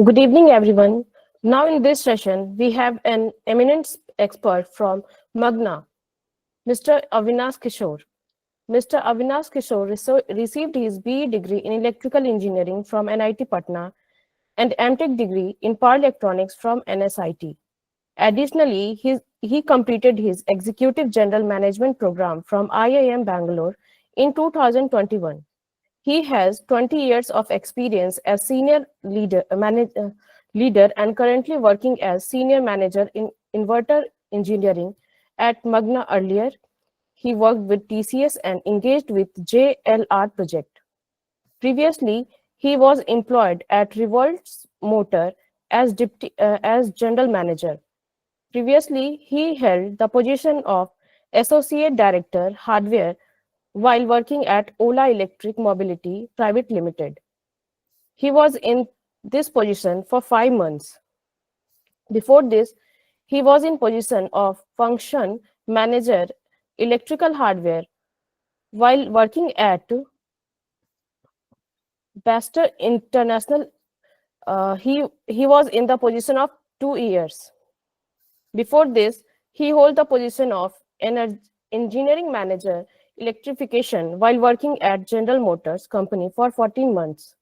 Good evening, everyone. Now, in this session, we have an eminent expert from Magna, Mr. Avinash Kishore. Mr. Avinash Kishore received his BE degree in electrical engineering from NIT Patna and MTech degree in power electronics from NSIT. Additionally, he completed his Executive General Management program from IIM Bangalore in 2021. He has 20 years of experience as leader and currently working as senior manager in inverter engineering at Magna earlier. He worked with TCS and engaged with JLR project. Previously, he was employed at Revolts Motor as general manager. Previously, he held the position of associate director hardware while working at Ola Electric Mobility Private Limited. He was in this position for 5 months. Before this, he was in position of function manager electrical hardware while working at Baxter International. He was in the position of 2 years. Before this, he held the position of engineering manager electrification while working at General Motors Company for 14 months.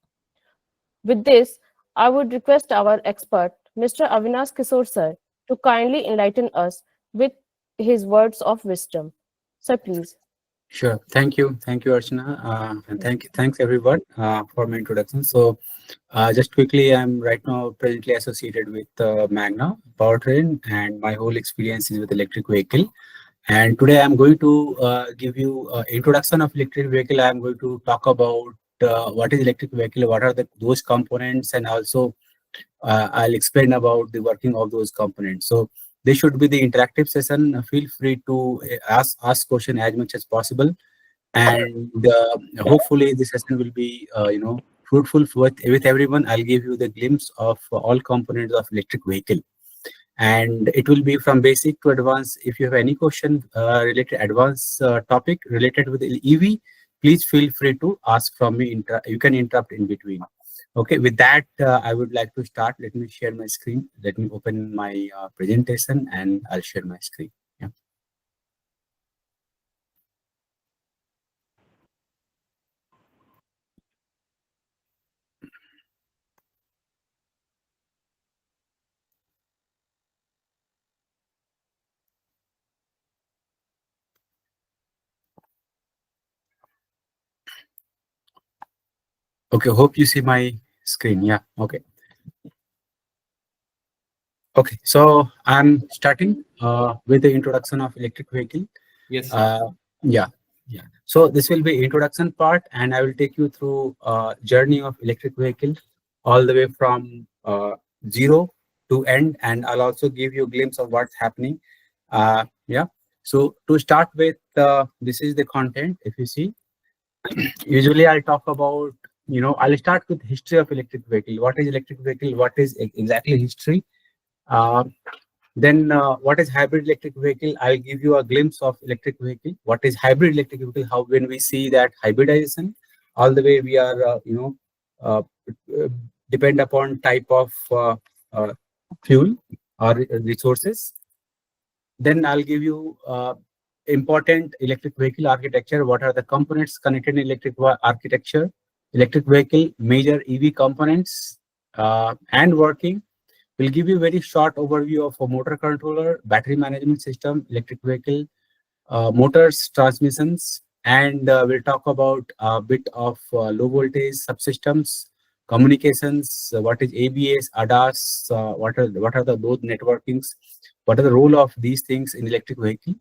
With this, I would request our expert, Mr. Avinash Kishore sir, to kindly enlighten us with his words of wisdom. Sir, please. Sure. Thank you, Archana, and thanks everyone for my introduction. So, just quickly, I'm right now presently associated with Magna Powertrain, and my whole experience is with electric vehicle. And today, I'm going to give you introduction of electric vehicle. I'm going to talk about what is electric vehicle, what are those components, and also I'll explain about the working of those components. So this should be the interactive session. Feel free to ask question as much as possible, and hopefully the session will be fruitful with everyone. I'll give you the glimpse of all components of electric vehicle, and it will be from basic to advanced. If you have any question related advanced topic related with EV, please feel free to ask from me. You can interrupt in between. Okay, with that, I would like to start. Let me share my screen. Let me open my presentation and I'll share my screen. Yeah. Okay, hope you see my screen. Yeah, okay. Okay, so I'm starting with the introduction of electric vehicle. Yes, sir. Yeah. So this will be introduction part, and I will take you through journey of electric vehicle all the way from zero to end, and I'll also give you a glimpse of what's happening. Yeah. So to start with, this is the content. If you see, usually I'll talk about, I'll start with history of electric vehicle. What is electric vehicle? What is exactly history? Uh, then what is hybrid electric vehicle? I'll give you a glimpse of electric vehicle. What is hybrid electric vehicle? How when we see that hybridization, all the way we are, uh, depend upon type of fuel or resources. Then I'll give you important electric vehicle architecture. What are the components connected in electric architecture? Electric vehicle major EV components and working. We'll give you a very short overview of a motor controller, battery management system, electric vehicle, motors, transmissions, and we'll talk about a bit of low voltage subsystems, communications, what is ABS, ADAS, what are the load networkings, what are the role of these things in electric vehicle.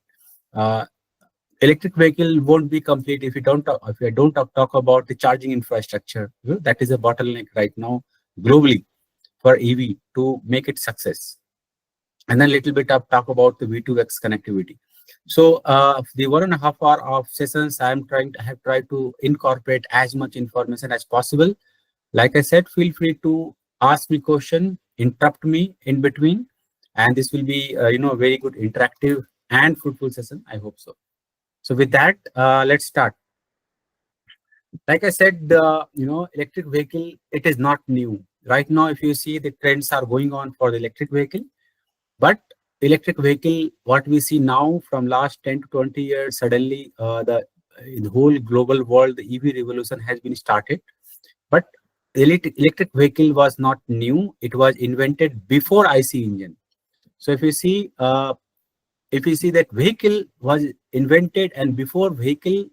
Uh, Electric vehicle won't be complete if you don't talk about the charging infrastructure. That is a bottleneck right now globally for EV to make it success. And then a little bit of talk about the V2X connectivity. So the 1.5 hour of sessions, I have tried to incorporate as much information as possible. Like I said, feel free to ask me question, interrupt me in between, and this will be very good interactive and fruitful session. I hope so. So with that, let's start. Like I said, electric vehicle, it is not new. right now, if you see, the trends are going on for the electric vehicle. But electric vehicle, what we see now from last 10 to 20 years, suddenly in the whole global world, the EV revolution has been started. But the electric vehicle was not new. It was invented before IC engine. So if you see that vehicle was invented, and before vehicle,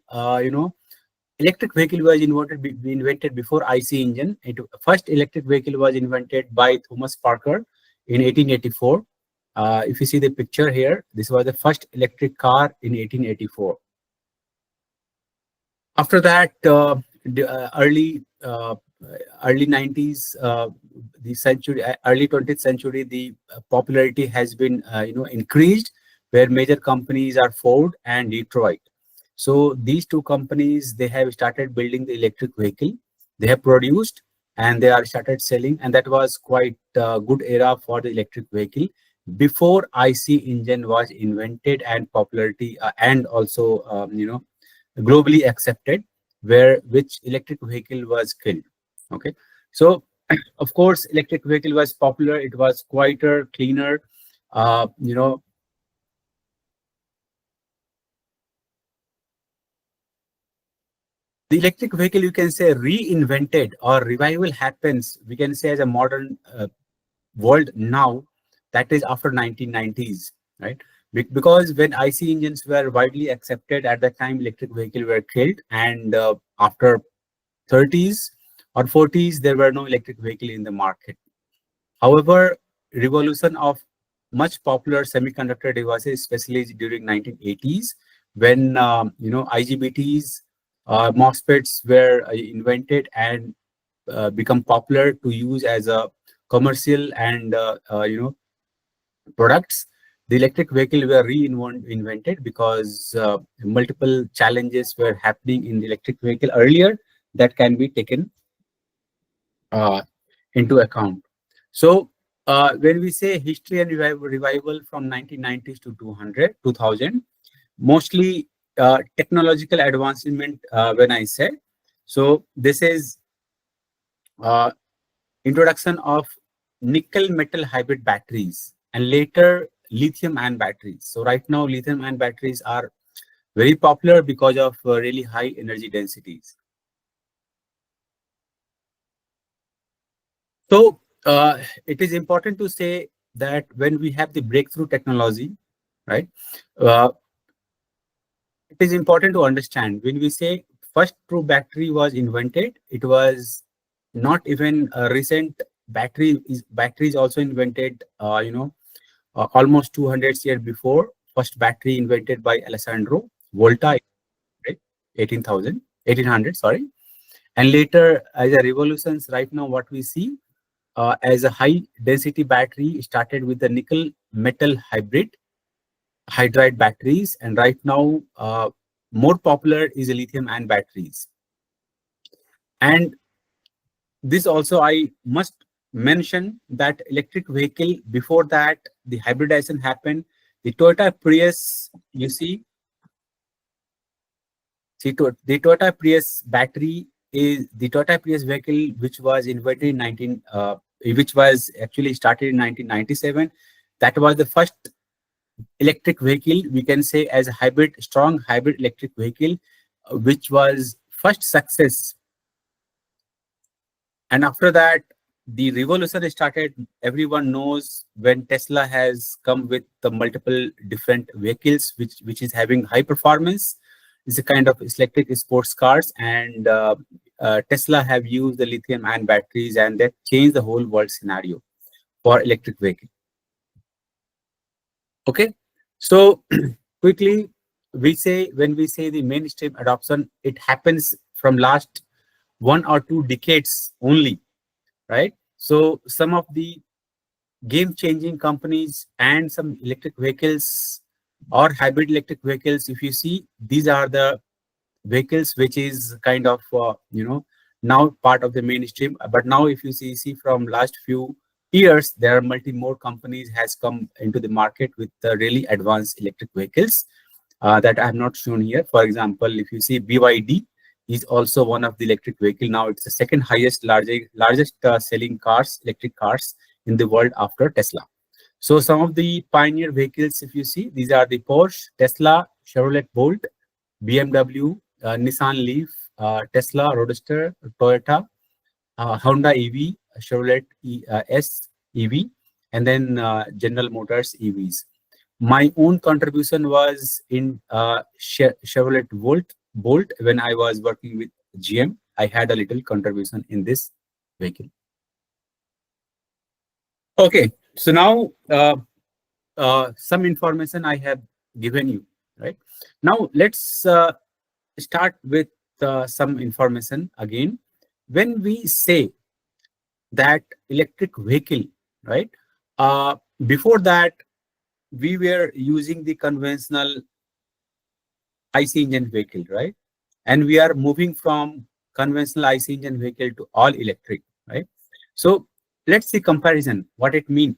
electric vehicle was invented before IC engine. First electric vehicle was invented by Thomas Parker in 1884. If you see the picture here, this was the first electric car in 1884. After that, early 90s, the century, early 20th century, the popularity has been increased, where major companies are Ford and Detroit. So these two companies, they have started building the electric vehicle. They have produced and they are started selling, and that was quite a good era for the electric vehicle before IC engine was invented and popularity and also globally accepted, where which electric vehicle was killed. Okay, so of course electric vehicle was popular. It was quieter, cleaner. uh, you know the electric vehicle, you can say, reinvented or revival happens, we can say, as a modern world now. That is after 1990s, right? Because when IC engines were widely accepted at that time, electric vehicle were killed, and after 30s or 40s, there were no electric vehicle in the market. However, revolution of much popular semiconductor devices, especially during 1980s, when IGBTs, MOSFETs were invented and become popular to use as a commercial and products. The electric vehicle were reinvented because multiple challenges were happening in the electric vehicle earlier that can be taken uh, into account. So when we say history and revival from 1990s to 2000, mostly technological advancement, when I say. So this is uh, introduction of nickel metal hybrid batteries and later lithium ion batteries. So right now lithium ion batteries are very popular because of really high energy densities. So it is important to say that when we have the breakthrough technology, right? Uh, it is important to understand when we say first true battery was invented, it was not even a recent batteries also invented, almost 200 years before. First battery invented by Alessandro Volta, right? 1800, sorry. And later, as a revolutions, right now what we see as a high density battery started with the nickel metal hydride batteries, and right now more popular is the lithium ion batteries. And this also I must mention that electric vehicle, before that the hybridization happened. The Toyota Prius, you the Toyota Prius battery is the Toyota Prius vehicle, which was invented in which was actually started in 1997. That was the first electric vehicle, we can say, as a hybrid, strong hybrid electric vehicle, which was first success. And after that, the revolution started. Everyone knows when Tesla has come with the multiple different vehicles, which is having high performance. It's a kind of electric sports cars, and Tesla have used the lithium ion batteries, and that changed the whole world scenario for electric vehicle. Okay, so quickly, when we say the mainstream adoption, it happens from last 1 or 2 decades only, right? So some of the game-changing companies and some electric vehicles or hybrid electric vehicles, if you see, these are the vehicles which is kind of now part of the mainstream. But now if you see from last few years, there are more companies has come into the market with really advanced electric vehicles that I have not shown here. For example, if you see BYD, is also one of the electric vehicle. Now it's the second highest, largest selling cars, electric cars in the world after Tesla. So some of the pioneer vehicles, if you see, these are the Porsche, Tesla, Chevrolet Bolt, BMW, Nissan Leaf, Tesla Roadster, Toyota, Honda EV, Chevrolet S EV, and then General Motors EVs. My own contribution was in Chevrolet Bolt when I was working with GM. I had a little contribution in this vehicle. Okay, so now some information I have given you, right? Now let's start with some information again. When we say that electric vehicle, right? Uh, Before that, we were using the conventional IC engine vehicle, right? And we are moving from conventional IC engine vehicle to all electric, right? So let's see comparison, what it means.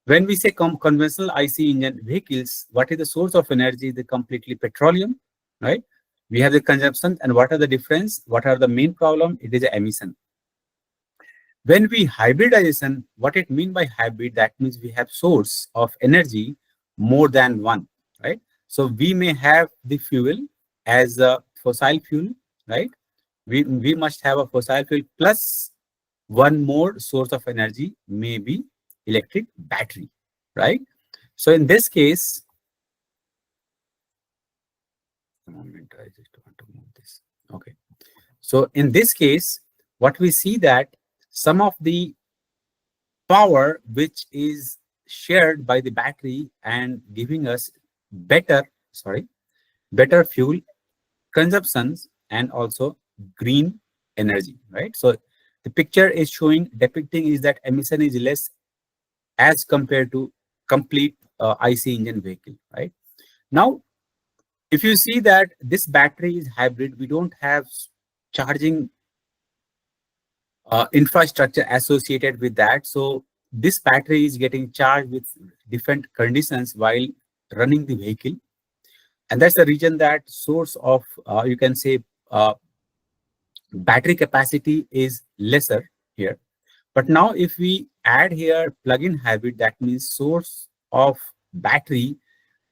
When we say conventional IC engine vehicles, what is the source of energy? The completely petroleum, right? We have the consumption, and what are the difference? What are the main problem? It is the emission. When we hybridization, what it mean by hybrid? That means we have source of energy more than one, right? So we may have the fuel as a fossil fuel, right? We must have a fossil fuel plus one more source of energy, maybe electric battery, right? So in this case, a moment, I just want to move this. Okay. So in this case, what we see that some of the power which is shared by the battery and giving us better, better fuel consumptions and also green energy, right? So the picture is showing, depicting is that emission is less as compared to complete IC engine vehicle, right? Now, if you see that this battery is hybrid, we don't have charging infrastructure associated with that. So this battery is getting charged with different conditions while running the vehicle. And that's the reason that source of, you can say, battery capacity is lesser here. But now if we add here plug-in hybrid, that means source of battery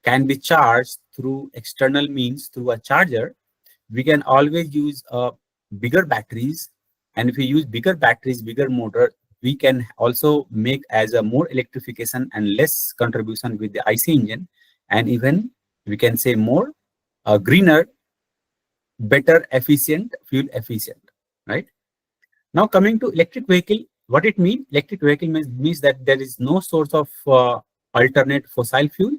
can be charged through external means through a charger. We can always use bigger batteries, and if we use bigger batteries, bigger motor, we can also make as a more electrification and less contribution with the IC engine, and even we can say more greener, better efficient, fuel efficient, right? Now coming to electric vehicle, what it means? Electric vehicle means that there is no source of alternate fossil fuel.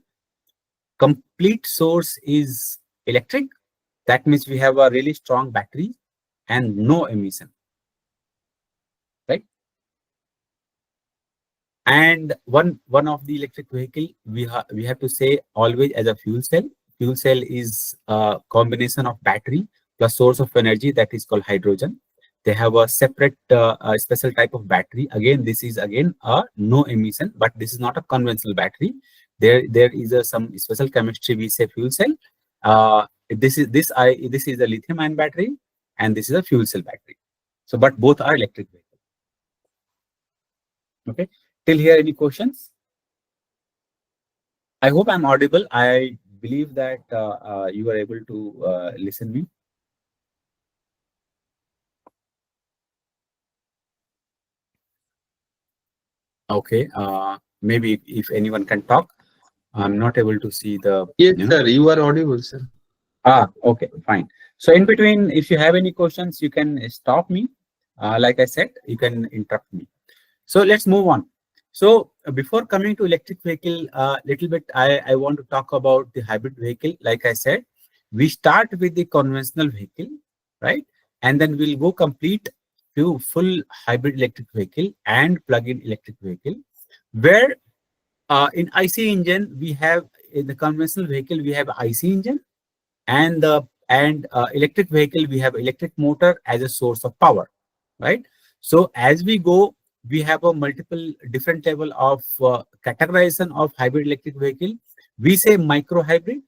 Complete source is electric. That means we have a really strong battery and no emission, right? And one of the electric vehicle we have to say always as a fuel cell. Fuel cell is a combination of battery plus source of energy that is called hydrogen. They have a separate special type of battery. Again, this is again a no emission, but this is not a conventional battery. There is some special chemistry we say fuel cell. This is a lithium ion battery, and this is a fuel cell battery. So, but both are electric vehicles. Okay. Till here, any questions? I hope I'm audible. I believe that you are able to listen me. Okay. Maybe if anyone can talk. I'm not able to see the. Yes, sir. You are audible, sir. Okay, fine. So in between, if you have any questions, you can stop me. Like I said, you can interrupt me. So let's move on. So before coming to electric vehicle, little bit, I want to talk about the hybrid vehicle. Like I said, we start with the conventional vehicle, right? And then we'll go complete to full hybrid electric vehicle and plug-in electric vehicle, where in IC engine, we have in the conventional vehicle, we have IC engine, and electric vehicle, we have electric motor as a source of power, right? So as we go, we have a multiple different level of categorization of hybrid electric vehicle. We say micro hybrid,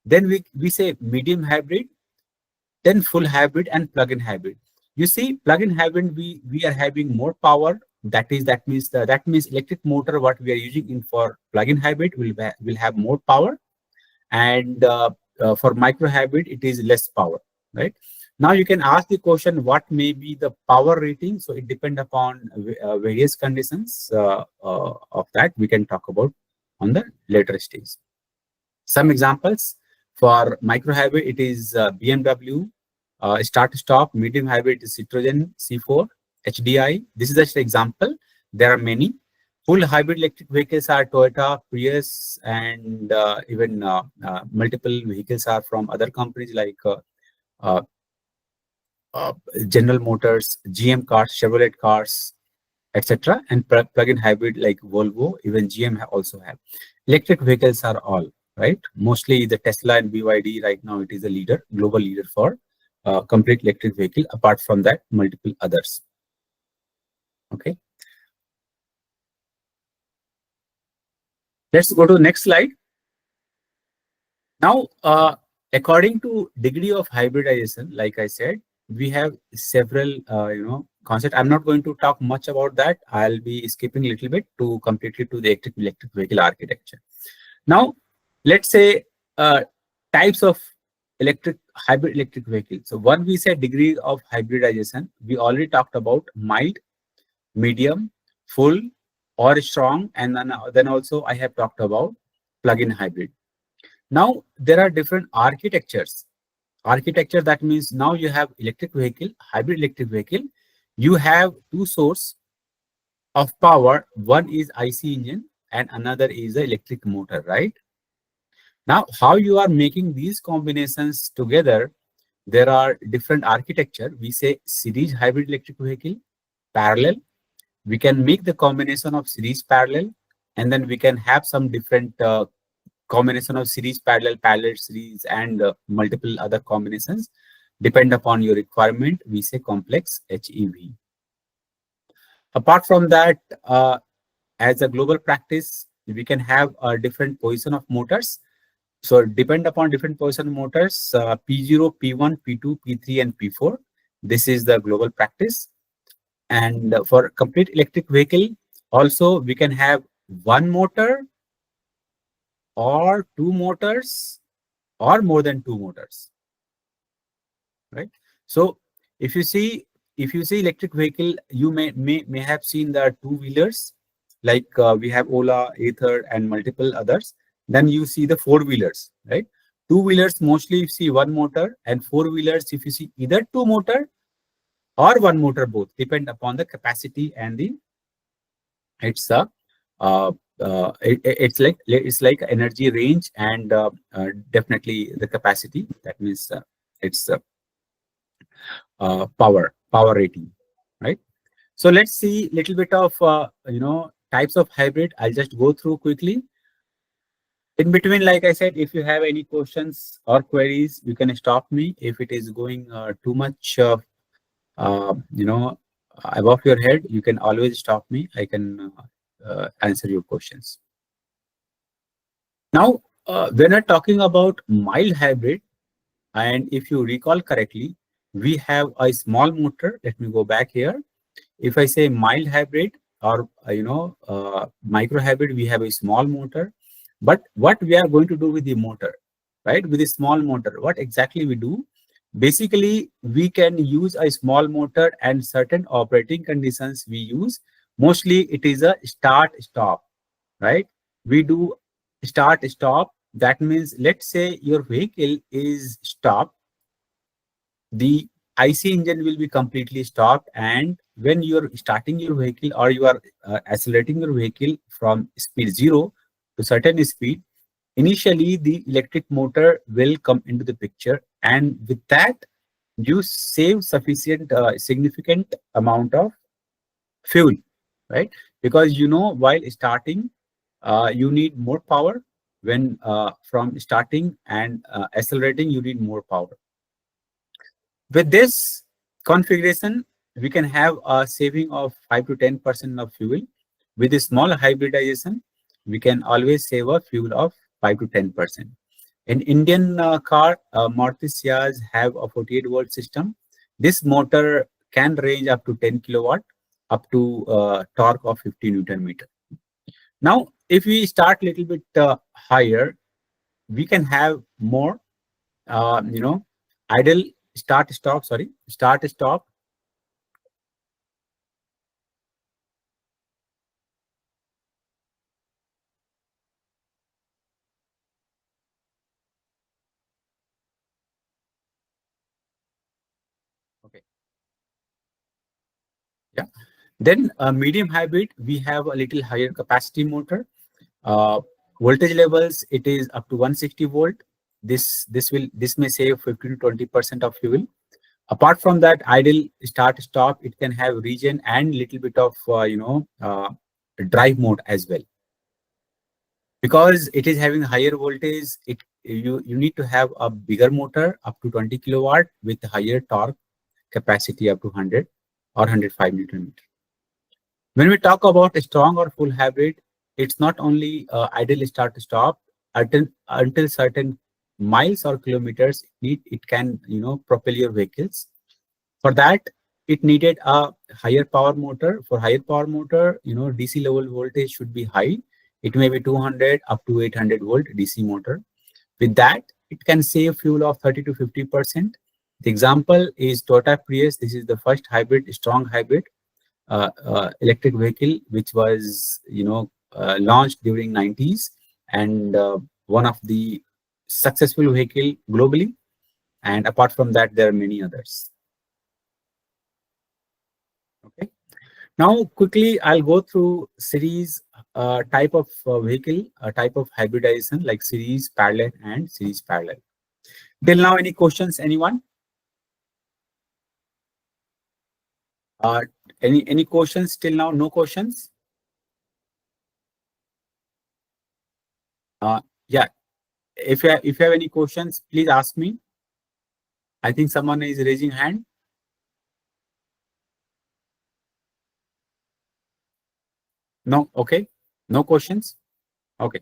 then we say medium hybrid, then full hybrid and plug-in hybrid. You see, plug-in hybrid, we are having more power. That means electric motor what we are using in for plug-in hybrid will have more power, and for micro hybrid it is less power, right? Now you can ask the question, what may be the power rating? So it depends upon various conditions of that we can talk about on the later stage. Some examples for micro hybrid, it is BMW start stop. Medium hybrid is Citroen C4 HDI. This is just an example. There are many. Full hybrid electric vehicles are Toyota, Prius, and even multiple vehicles are from other companies like uh, uh, General Motors, GM cars, Chevrolet cars, etc. And plug-in hybrid like Volvo, even GM also have. Electric vehicles are all, right? Mostly the Tesla and BYD right now, it is a leader, global leader for complete electric vehicle. Apart from that, multiple others. Okay. Let's go to the next slide. Now, according to degree of hybridization, like I said, we have several, concepts. I'm not going to talk much about that. I'll be skipping a little bit to completely to the electric vehicle architecture. Now, let's say types of hybrid electric vehicles. So one, we said degree of hybridization. We already talked about mild, medium, full, or strong, and then also I have talked about plug-in hybrid. Now there are different architectures. Architecture, that means now you have electric vehicle, hybrid electric vehicle. You have two source of power. One is IC engine and another is the electric motor, right? Now, how you are making these combinations together, there are different architecture. We say series hybrid electric vehicle, parallel. We can make the combination of series parallel, and then we can have some different combination of series parallel, parallel series, and multiple other combinations. Depend upon your requirement, we say complex HEV. Apart from that, as a global practice, we can have a different position of motors. So depend upon different position motors, P0, P1, P2, P3, and P4. This is the global practice. And for complete electric vehicle, also we can have one motor or two motors or more than two motors, right? So if you see electric vehicle, you may have seen the two-wheelers, like we have Ola, Ather, and multiple others. Then you see the four-wheelers, right? Two-wheelers mostly you see one motor, and four-wheelers if you see either two motor or one motor, both depend upon the capacity and the it's a it's like energy range and definitely the capacity. That means it's power rating, right? So let's see little bit of types of hybrid. I'll just go through quickly. In between, like I said, if you have any questions or queries, you can stop me. If it is going too much above your head, you can always stop me. I can answer your questions. Now, when I'm talking about mild hybrid, and if you recall correctly, we have a small motor. Let me go back here. If I say mild hybrid or micro hybrid, we have a small motor. But what we are going to do with the motor, right? With a small motor, what exactly we do? Basically, we can use a small motor and certain operating conditions we use. Mostly it is a start-stop, right? We do start-stop. That means, let's say your vehicle is stopped, the IC engine will be completely stopped, and when you're starting your vehicle or you are accelerating your vehicle from speed 0 to certain speed, initially the electric motor will come into the picture, and with that you save sufficient significant amount of fuel, right? Because while starting you need more power. When from starting and accelerating, you need more power. With this configuration, we can have a saving of 5 to 10% of fuel. With a small hybridization, we can always save a fuel of 5 to 10%. In Indian car, Maruti Ciaz have a 48-volt system. This motor can range up to 10 kilowatt, up to torque of 50 Newton meter. Now, if we start a little bit higher, we can have more, idle start stop. Okay. Yeah. Then medium hybrid, we have a little higher capacity motor. Uh, Voltage levels, it is up to 160 volt. This may save 15 to 20% of fuel. Apart from that, idle start stop, it can have regen and little bit of drive mode as well. Because it is having higher voltage, you need to have a bigger motor up to 20 kilowatt with higher torque capacity up to 100 or 105 Newton meter. When we talk about a strong or full hybrid, it's not only idle start to stop until certain miles or kilometers it can propel your vehicles. For that, it needed a higher power motor. For higher power motor, DC level voltage should be high. It may be 200 up to 800 volt DC motor. With that, it can save fuel of 30 to 50%. The example is Toyota Prius. This is the first hybrid, strong hybrid electric vehicle, which was launched during 90s, and one of the successful vehicle globally. And apart from that, there are many others. Okay. Now, quickly, I'll go through series type of vehicle, type of hybridization like series, parallel, and series parallel. Till now, any questions, anyone? Uh, any questions till now? No questions? Yeah. If you have any questions, please ask me. I think someone is raising hand. No. Okay. No questions. Okay.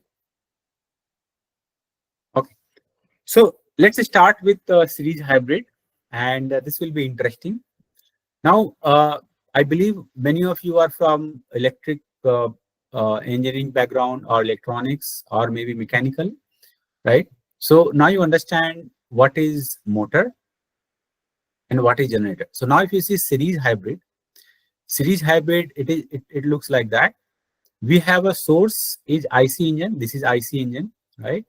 Okay. So let's start with series hybrid, and this will be interesting. Now, I believe many of you are from electric engineering background or electronics or maybe mechanical, right? So now you understand what is motor and what is generator. So now if you see series hybrid, it looks like that. We have a source is IC engine. This is IC engine, right?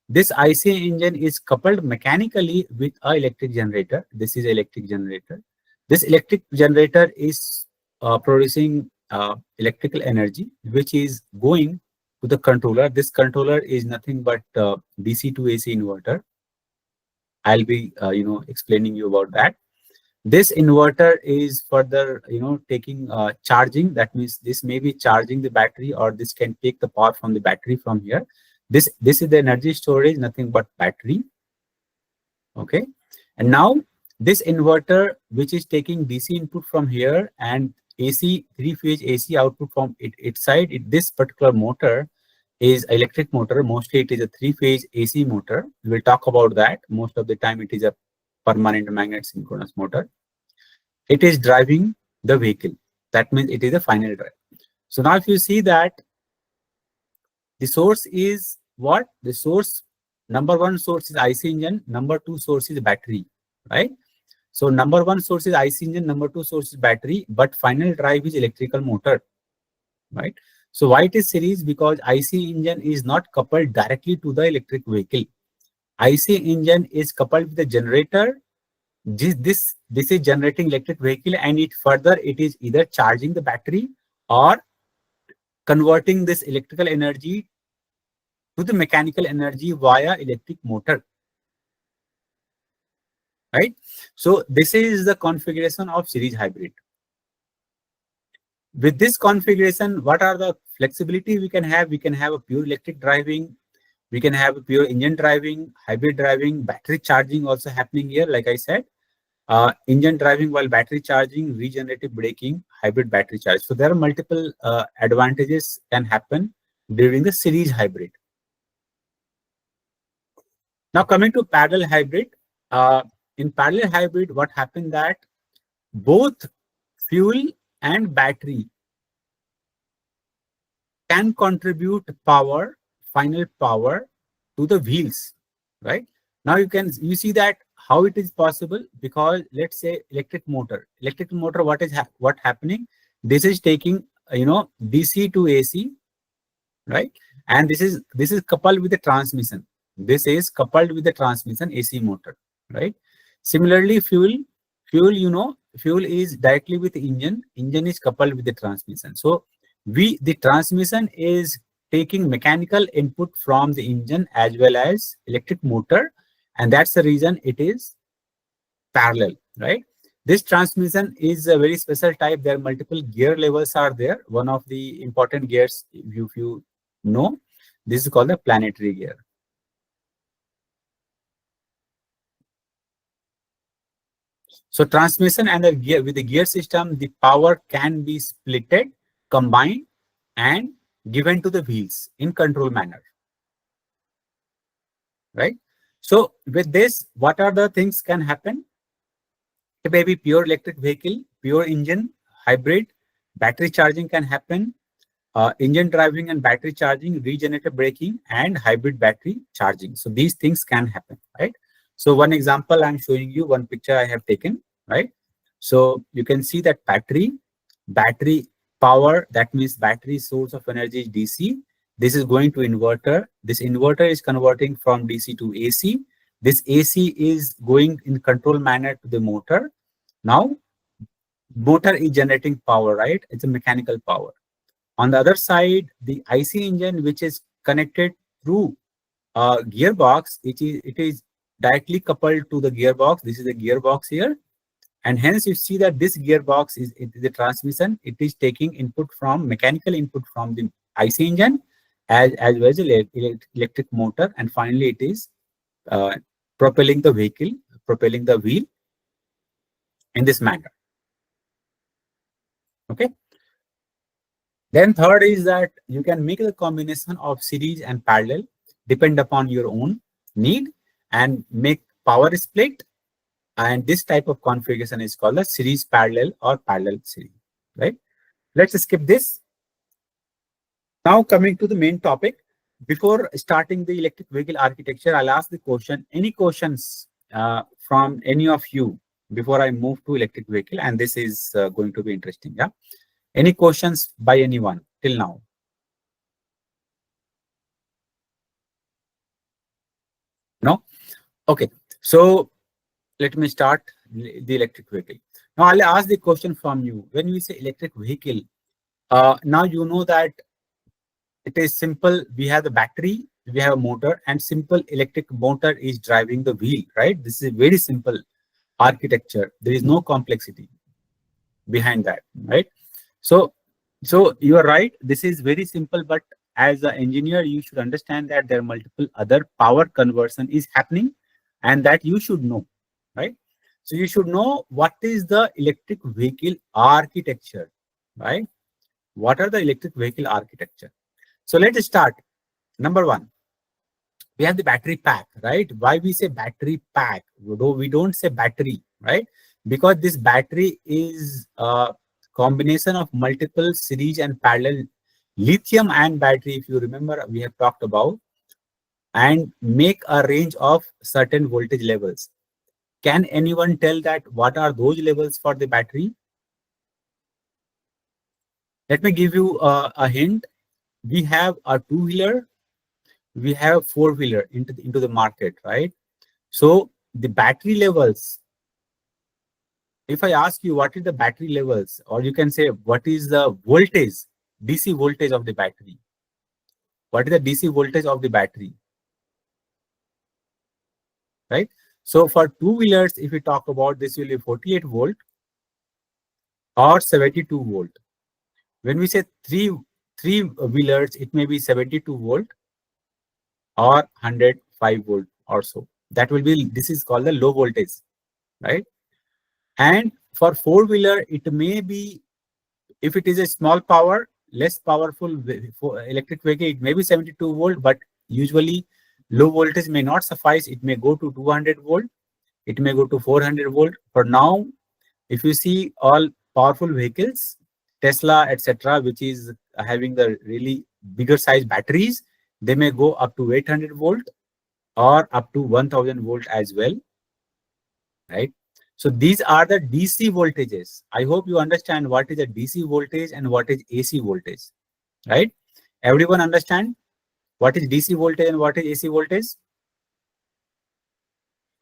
This IC engine is coupled mechanically with a electric generator. This is electric generator. This electric generator is producing electrical energy, which is going to the controller. This controller is nothing but DC to AC inverter. I'll be explaining you about that. This inverter is further taking charging. That means this may be charging the battery, or this can take the power from the battery from here. This is the energy storage, nothing but battery. Okay. And now this inverter, which is taking DC input from here and AC, three-phase AC output from its side, this particular motor is electric motor. Mostly it is a three-phase AC motor. We will talk about that. Most of the time it is a permanent magnet synchronous motor. It is driving the vehicle. That means it is a final drive. So now if you see that the source is what? The source, number one source is IC engine, number two source is battery, right? So number one source is IC engine, number two source is battery, but final drive is electrical motor, right? So why it is series? Because IC engine is not coupled directly to the electric vehicle. IC engine is coupled with the generator. This is generating electric vehicle, and it is either charging the battery or converting this electrical energy to the mechanical energy via electric motor, right? So this is the configuration of series hybrid. With this configuration, what are the flexibility we can have? We can have a pure electric driving, we can have a pure engine driving, hybrid driving, battery charging also happening here, like I said. Engine driving while battery charging, regenerative braking, hybrid battery charge. So there are multiple advantages can happen during the series hybrid. Now coming to parallel hybrid, in parallel hybrid, what happened that both fuel and battery can contribute power, final power to the wheels, right? Now you see that how it is possible, because let's say electric motor, what happening? This is taking DC to AC, right? And this is coupled with the transmission. This is coupled with the transmission AC motor, right? Similarly, fuel is directly with the engine is coupled with the transmission. So the transmission is taking mechanical input from the engine as well as electric motor, and that's the reason it is parallel, right? This transmission is a very special type. There are multiple gear levels are there. One of the important gears, if you know, this is called the planetary gear. So transmission and the gear, with the gear system, the power can be splitted, combined, and given to the wheels in control manner, right? So with this, what are the things can happen? It may be pure electric vehicle, pure engine, hybrid, battery charging can happen, engine driving and battery charging, regenerative braking, and hybrid battery charging. So these things can happen, right? So one example I'm showing you, one picture I have taken, right? So you can see that battery power, that means battery source of energy is DC. This is going to inverter. This inverter is converting from DC to AC. This AC is going in control manner to the motor. Now, motor is generating power, right? It's a mechanical power. On the other side, the IC engine, which is connected through a gearbox, it is directly coupled to the gearbox. This is the gearbox here. And hence you see that this gearbox is the transmission. It is taking mechanical input from the IC engine as well as electric motor. And finally, it is propelling the vehicle, propelling the wheel in this manner. Okay. Then third is that you can make a combination of series and parallel, depend upon your own need, and make power split. And this type of configuration is called a series parallel or parallel series, right? Let's skip this. Now coming to the main topic. Before starting the electric vehicle architecture, I'll ask the question, any questions from any of you before I move to electric vehicle? And this is going to be interesting, yeah? Any questions by anyone till now? No? Okay. So let me start the electric vehicle. Now I'll ask the question from you. When we say electric vehicle, now you know that it is simple. We have the battery, we have a motor, and simple electric motor is driving the wheel, right? This is a very simple architecture. There is no complexity behind that, right? So you are right. This is very simple, but as an engineer, you should understand that there are multiple other power conversion is happening, and that you should know, right? So you should know what is the electric vehicle architecture, right? What are the electric vehicle architecture? So let's start. Number one, we have the battery pack, right? Why we say battery pack? We don't say battery, right? Because this battery is a combination of multiple series and parallel lithium ion battery. If you remember, we have talked about, and make a range of certain voltage levels. Can anyone tell that what are those levels for the battery? Let me give you a hint. We have a two-wheeler, we have four-wheeler into the market, right? So the battery levels, if I ask you what is the battery levels, or you can say what is the voltage, DC voltage of the battery? What is the DC voltage of the battery? Right? So for two-wheelers, if we talk about, this will be 48 volt or 72 volt. When we say three-wheelers, it may be 72 volt or 105 volt or so. That will be, this is called the low voltage, right? And for four-wheeler, it may be, if it is a small power, less powerful for electric vehicle, it may be 72 volt, but usually Low voltage may not suffice. It may go to 200 volt. It may go to 400 volt. For now, if you see all powerful vehicles, Tesla, etc., which is having the really bigger size batteries, they may go up to 800 volt or up to 1000 volt as well, right? So these are the DC voltages. I hope you understand what is a DC voltage and what is AC voltage, right? Everyone understand what is DC voltage and what is AC voltage?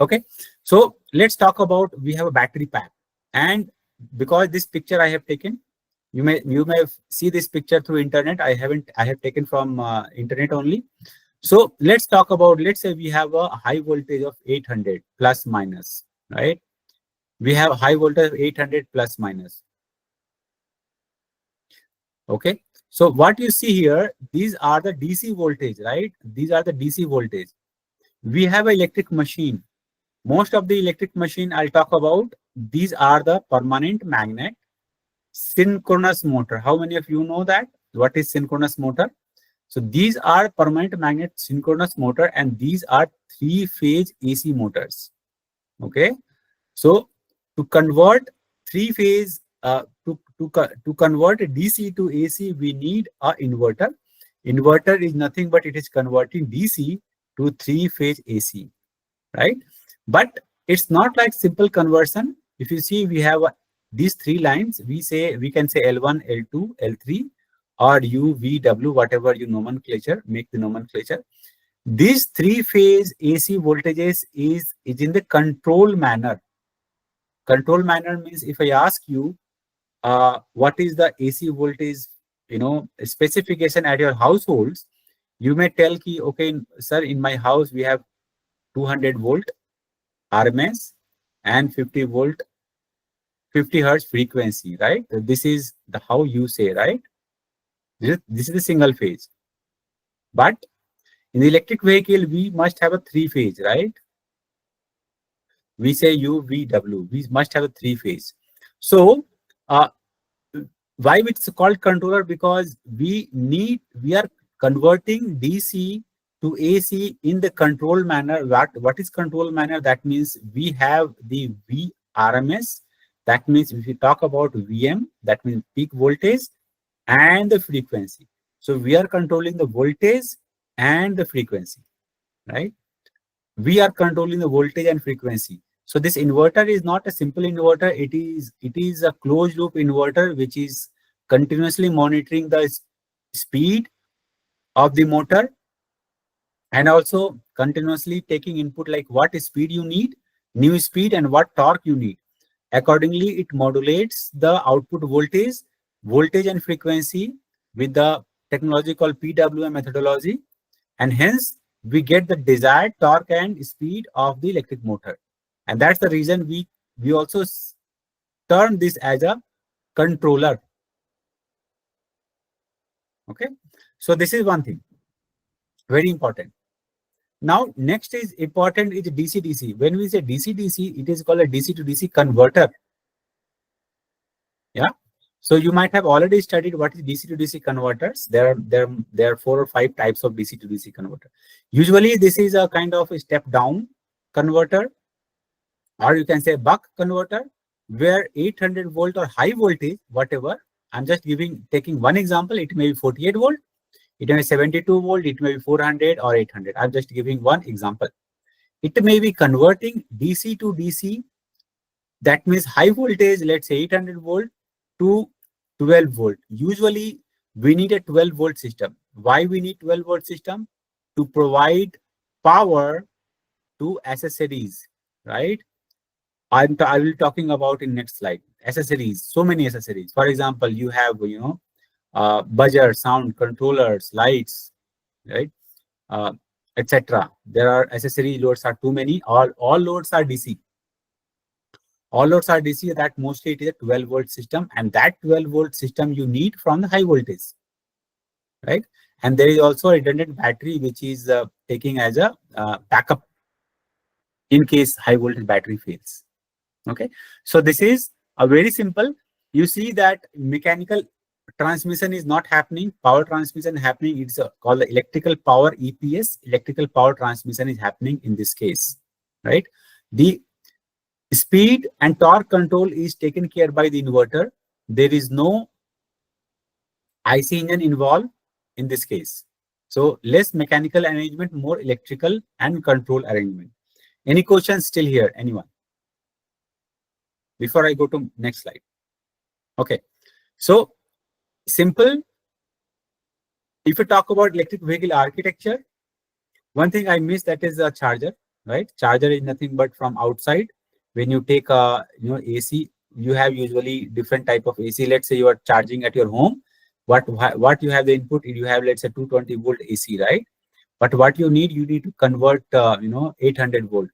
Okay, so let's talk about, we have a battery pack, and because this picture I have taken, you may see this picture through internet. I have taken from internet only. So let's talk about, let's say we have a high voltage of 800 plus minus, right? We have high voltage of 800 plus minus. Okay, so what you see here, these are the DC voltage, right? These are the DC voltage. We have an electric machine. Most of the electric machine I'll talk about, these are the permanent magnet synchronous motor. How many of you know that? What is synchronous motor? So these are permanent magnet synchronous motor, and these are three-phase AC motors. Okay, so to convert three-phase to convert DC to AC, we need a inverter. Inverter is nothing but it is converting DC to three-phase AC, right? But it's not like simple conversion. If you see, we have these three lines. We can say L1, L2, L3, or U, V, W, whatever you nomenclature, make the nomenclature. These three-phase AC voltages is in the control manner. Control manner means if I ask you, what is the AC voltage, specification at your households, you may tell ki, okay, sir, in my house we have 200 volt RMS and 50 volt, 50 hertz frequency, right? This is the how you say, right? This is the single phase. But in the electric vehicle, we must have a three phase, right? We say U, V, W. We must have a three phase. So, why it's called controller? Because we are converting DC to AC in the control manner. What is control manner? That means we have the VRMS. That means if you talk about VM, that means peak voltage and the frequency. So we are controlling the voltage and the frequency, right? We are controlling the voltage and frequency. So this inverter is not a simple inverter. It is a closed loop inverter which is continuously monitoring the speed of the motor and also continuously taking input like what speed you need, new speed, and what torque you need. Accordingly, it modulates the output voltage and frequency with the technology called PWM methodology, and hence we get the desired torque and speed of the electric motor. And that's the reason we also term this as a controller. Okay, so this is one thing, very important. Now, next is important is DC-DC. When we say DC-DC, it is called a DC to DC converter. Yeah. So you might have already studied what is DC to DC converters. There are 4 or 5 types of DC to DC converter. Usually, this is a kind of a step down converter, or you can say buck converter, where 800 volt or high voltage, whatever. I'm just taking one example. It may be 48 volt. It may be 72 volt, it may be 400 or 800. I'm just giving one example. It may be converting DC to DC. That means high voltage, let's say 800 volt to 12 volt. Usually, we need a 12 volt system. Why we need 12 volt system? To provide power to accessories, right? I will be talking about in next slide. Accessories, so many accessories. For example, you have, buzzer, sound, controllers, lights, right? Etc. There are accessory loads are too many. All loads are DC. All loads are DC. That mostly it is a 12 volt system, and that 12 volt system you need from the high voltage, right? And there is also a redundant battery which is taking as a backup in case high voltage battery fails. Okay, so this is a very simple. You see that mechanical transmission is not happening. Power transmission happening. It's called the electrical power EPS. Electrical power transmission is happening in this case, right? The speed and torque control is taken care by the inverter. There is no IC engine involved in this case. So less mechanical arrangement, more electrical and control arrangement. Any questions still here? Anyone? Before I go to next slide. Okay. So simple. If you talk about electric vehicle architecture, one thing I missed, that is a charger, right? Charger is nothing but from outside. When you take a AC, you have usually different type of AC. Let's say you are charging at your home. What you have the input? You have, let's say, 220 volt AC, right? But what you need to convert 800 volt,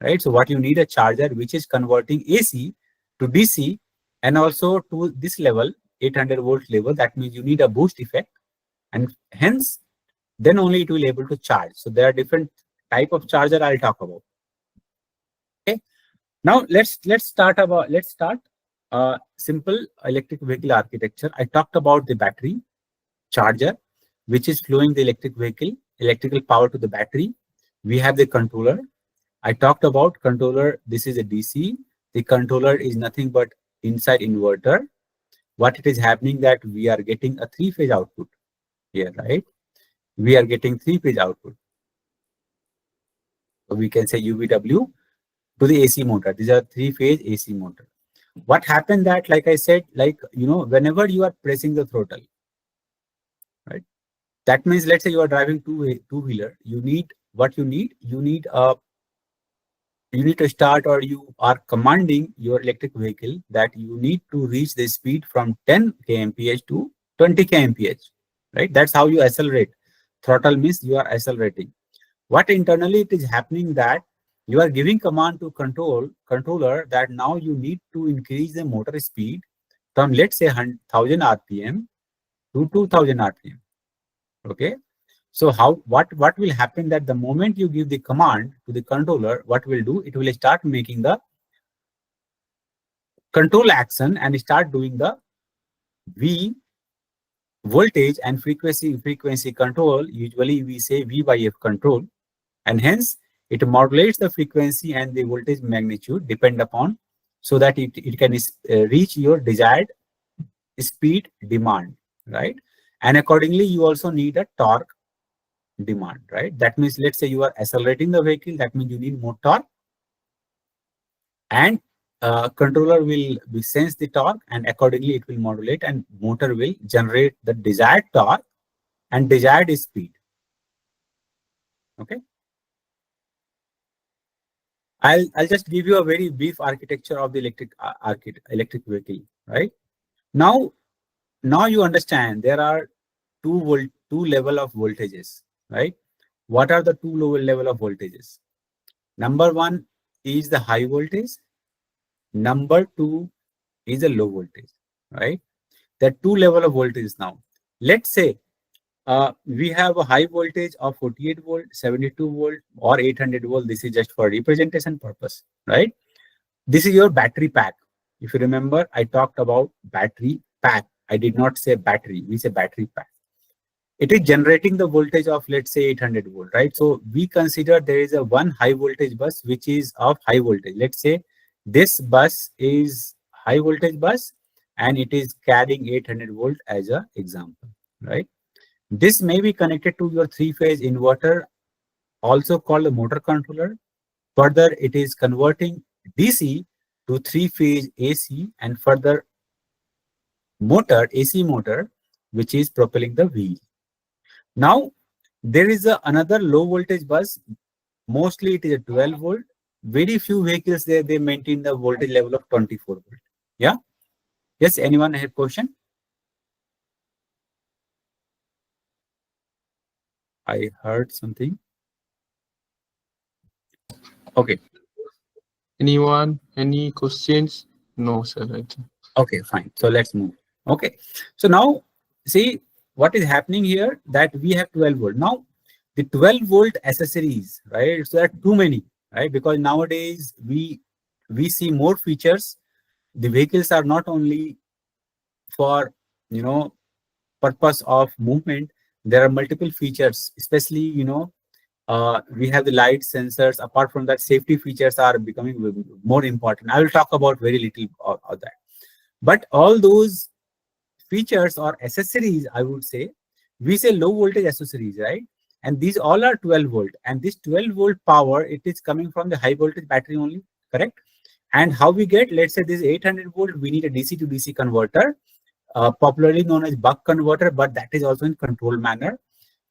right? So what you need a charger which is converting AC to DC and also to this level, 800 volt level. That means you need a boost effect, and hence then only it will able to charge. So there are different type of charger I'll talk about. Okay. Now let's start simple electric vehicle architecture. I talked about the battery charger, which is flowing the electric vehicle, electrical power to the battery. We have the controller. I talked about controller. This is a DC. The controller is nothing but inside inverter. What it is happening that we are getting a three-phase output here, right? We are getting three-phase output. So we can say UVW to the AC motor. These are three-phase AC motor. What happened that, like I said, whenever you are pressing the throttle, right? That means, let's say you are driving two-wheeler. You need to start, or you are commanding your electric vehicle that you need to reach the speed from 10 kmph to 20 kmph, right? That's how you accelerate. Throttle means you are accelerating. What internally it is happening that you are giving command to controller that now you need to increase the motor speed from, let's say, 1000 rpm to 2000 rpm. Okay. So what will happen that the moment you give the command to the controller, what will do? It will start making the control action and start doing the V voltage and frequency control. Usually we say V by F control, and hence it modulates the frequency and the voltage magnitude depend upon, so that it can reach your desired speed demand, right? And accordingly you also need a torque demand, right? That means, let's say you are accelerating the vehicle, that means you need more torque, and controller will sense the torque, and accordingly it will modulate, and motor will generate the desired torque and desired speed. Okay. I'll just give you a very brief architecture of the electric vehicle, right? Now you understand there are two level of voltages, right? What are the two level of voltages? Number one is the high voltage. Number two is a low voltage, right? There are two level of voltage now. Let's say we have a high voltage of 48 volt, 72 volt, or 800 volt. This is just for representation purpose, right? This is your battery pack. If you remember, I talked about battery pack. I did not say battery. We say battery pack. It is generating the voltage of, let's say, 800 volt, right? So we consider there is a one high voltage bus which is of high voltage. Let's say this bus is high voltage bus and it is carrying 800 volt as an example, right? This may be connected to your three-phase inverter, also called a motor controller. Further, it is converting DC to three-phase AC, and further motor, AC motor, which is propelling the wheel. Now, there is another low voltage bus. Mostly it is a 12 volt. Very few vehicles there, they maintain the voltage level of 24 volt. Yeah. Yes, anyone have question? I heard something. Okay. Anyone? Any questions? No, sir. I think. Okay, fine. So let's move. Okay. So now see what is happening here, that we have 12 volt. Now the 12 volt accessories, right? So there are too many, right? Because nowadays we see more features. The vehicles are not only for purpose of movement, there are multiple features, especially, we have the light sensors. Apart from that, safety features are becoming more important. I will talk about very little of that. But all those features or accessories, I would say, we say low voltage accessories, right? And these all are 12 volt. And this 12-volt power, it is coming from the high voltage battery only, correct? And how we get, let's say this 800 volt, we need a DC to DC converter, popularly known as buck converter, but that is also in controlled manner.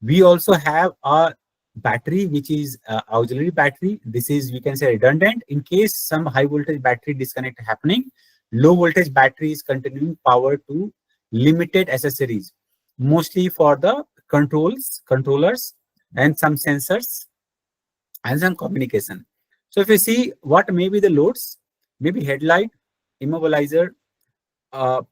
We also have a battery, which is auxiliary battery. This is, we can say, redundant. In case some high voltage battery disconnect happening, low voltage battery is continuing power to limited accessories, mostly for the controllers, and some sensors, and some communication. So if you see what may be the loads, maybe headlight, immobilizer. Uh,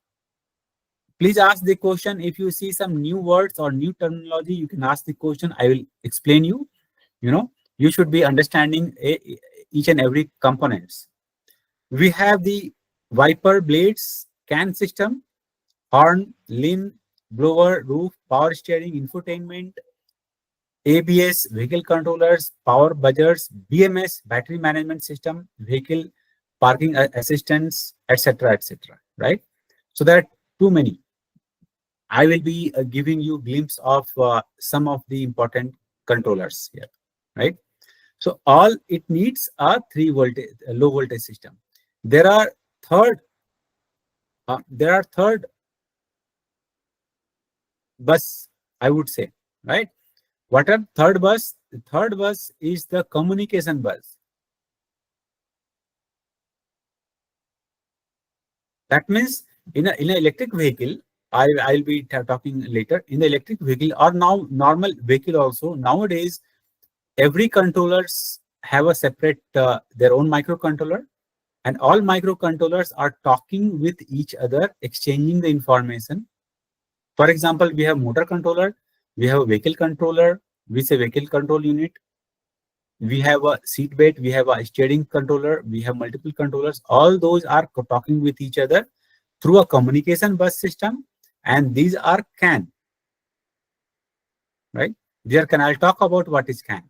Please ask the question. If you see some new words or new terminology, you can ask the question. I will explain you. You should be understanding each and every components. We have the wiper blades, CAN system, horn, limb, blower, roof, power steering, infotainment, ABS, vehicle controllers, power buzzers, BMS, battery management system, vehicle parking assistance, etc., etc. Right? So there are too many. I will be giving you glimpse of some of the important controllers here, right? So all it needs a low voltage system. There are third, third bus, I would say, right? What are third bus? The third bus is the communication bus. That means in an electric vehicle, I'll be talking later. In the electric vehicle or now normal vehicle also, nowadays every controllers have a separate their own microcontroller, and all microcontrollers are talking with each other, exchanging the information. For example, we have motor controller, we have a vehicle controller, we say vehicle control unit, we have a seat belt, we have a steering controller, we have multiple controllers. All those are talking with each other through a communication bus system, and these are CAN, right? There can I'll talk about what is CAN.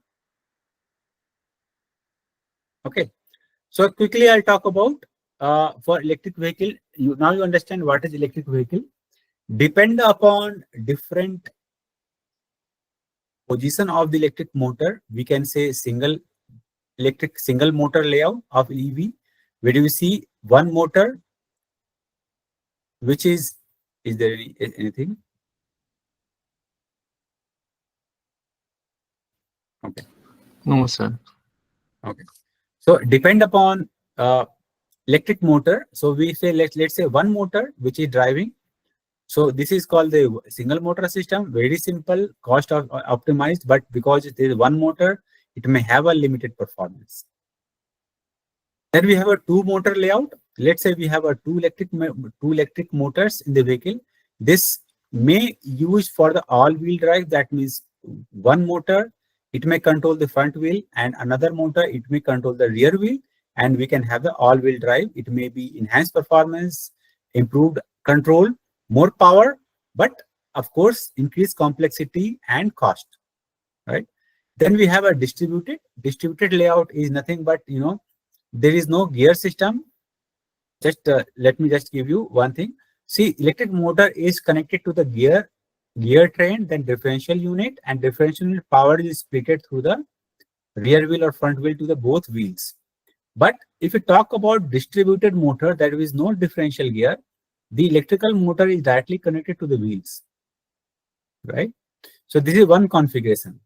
Okay. So quickly, I'll talk about for electric vehicle. Now you understand what is electric vehicle. Depend upon different position of the electric motor, we can say single motor layout of EV. Where do you see one motor, which is there anything? Okay. No, sir. Okay. So depend upon electric motor. So we say let's say one motor which is driving. So this is called the single motor system. Very simple, cost optimized, but because it is one motor, it may have a limited performance. Then we have a two motor layout. Let's say we have a two electric motors in the vehicle. This may use for the all-wheel drive. That means one motor, it may control the front wheel, and another motor, it may control the rear wheel, and we can have the all-wheel drive. It may be enhanced performance, improved control, more power, but of course, increased complexity and cost, right? Then we have a distributed layout is nothing but, there is no gear system. Just let me just give you one thing. See, electric motor is connected to the gear train, then differential unit, and differential unit power is split through the rear wheel or front wheel to the both wheels. But if you talk about distributed motor, there is no differential gear. The electrical motor is directly connected to the wheels, right? So this is one configuration.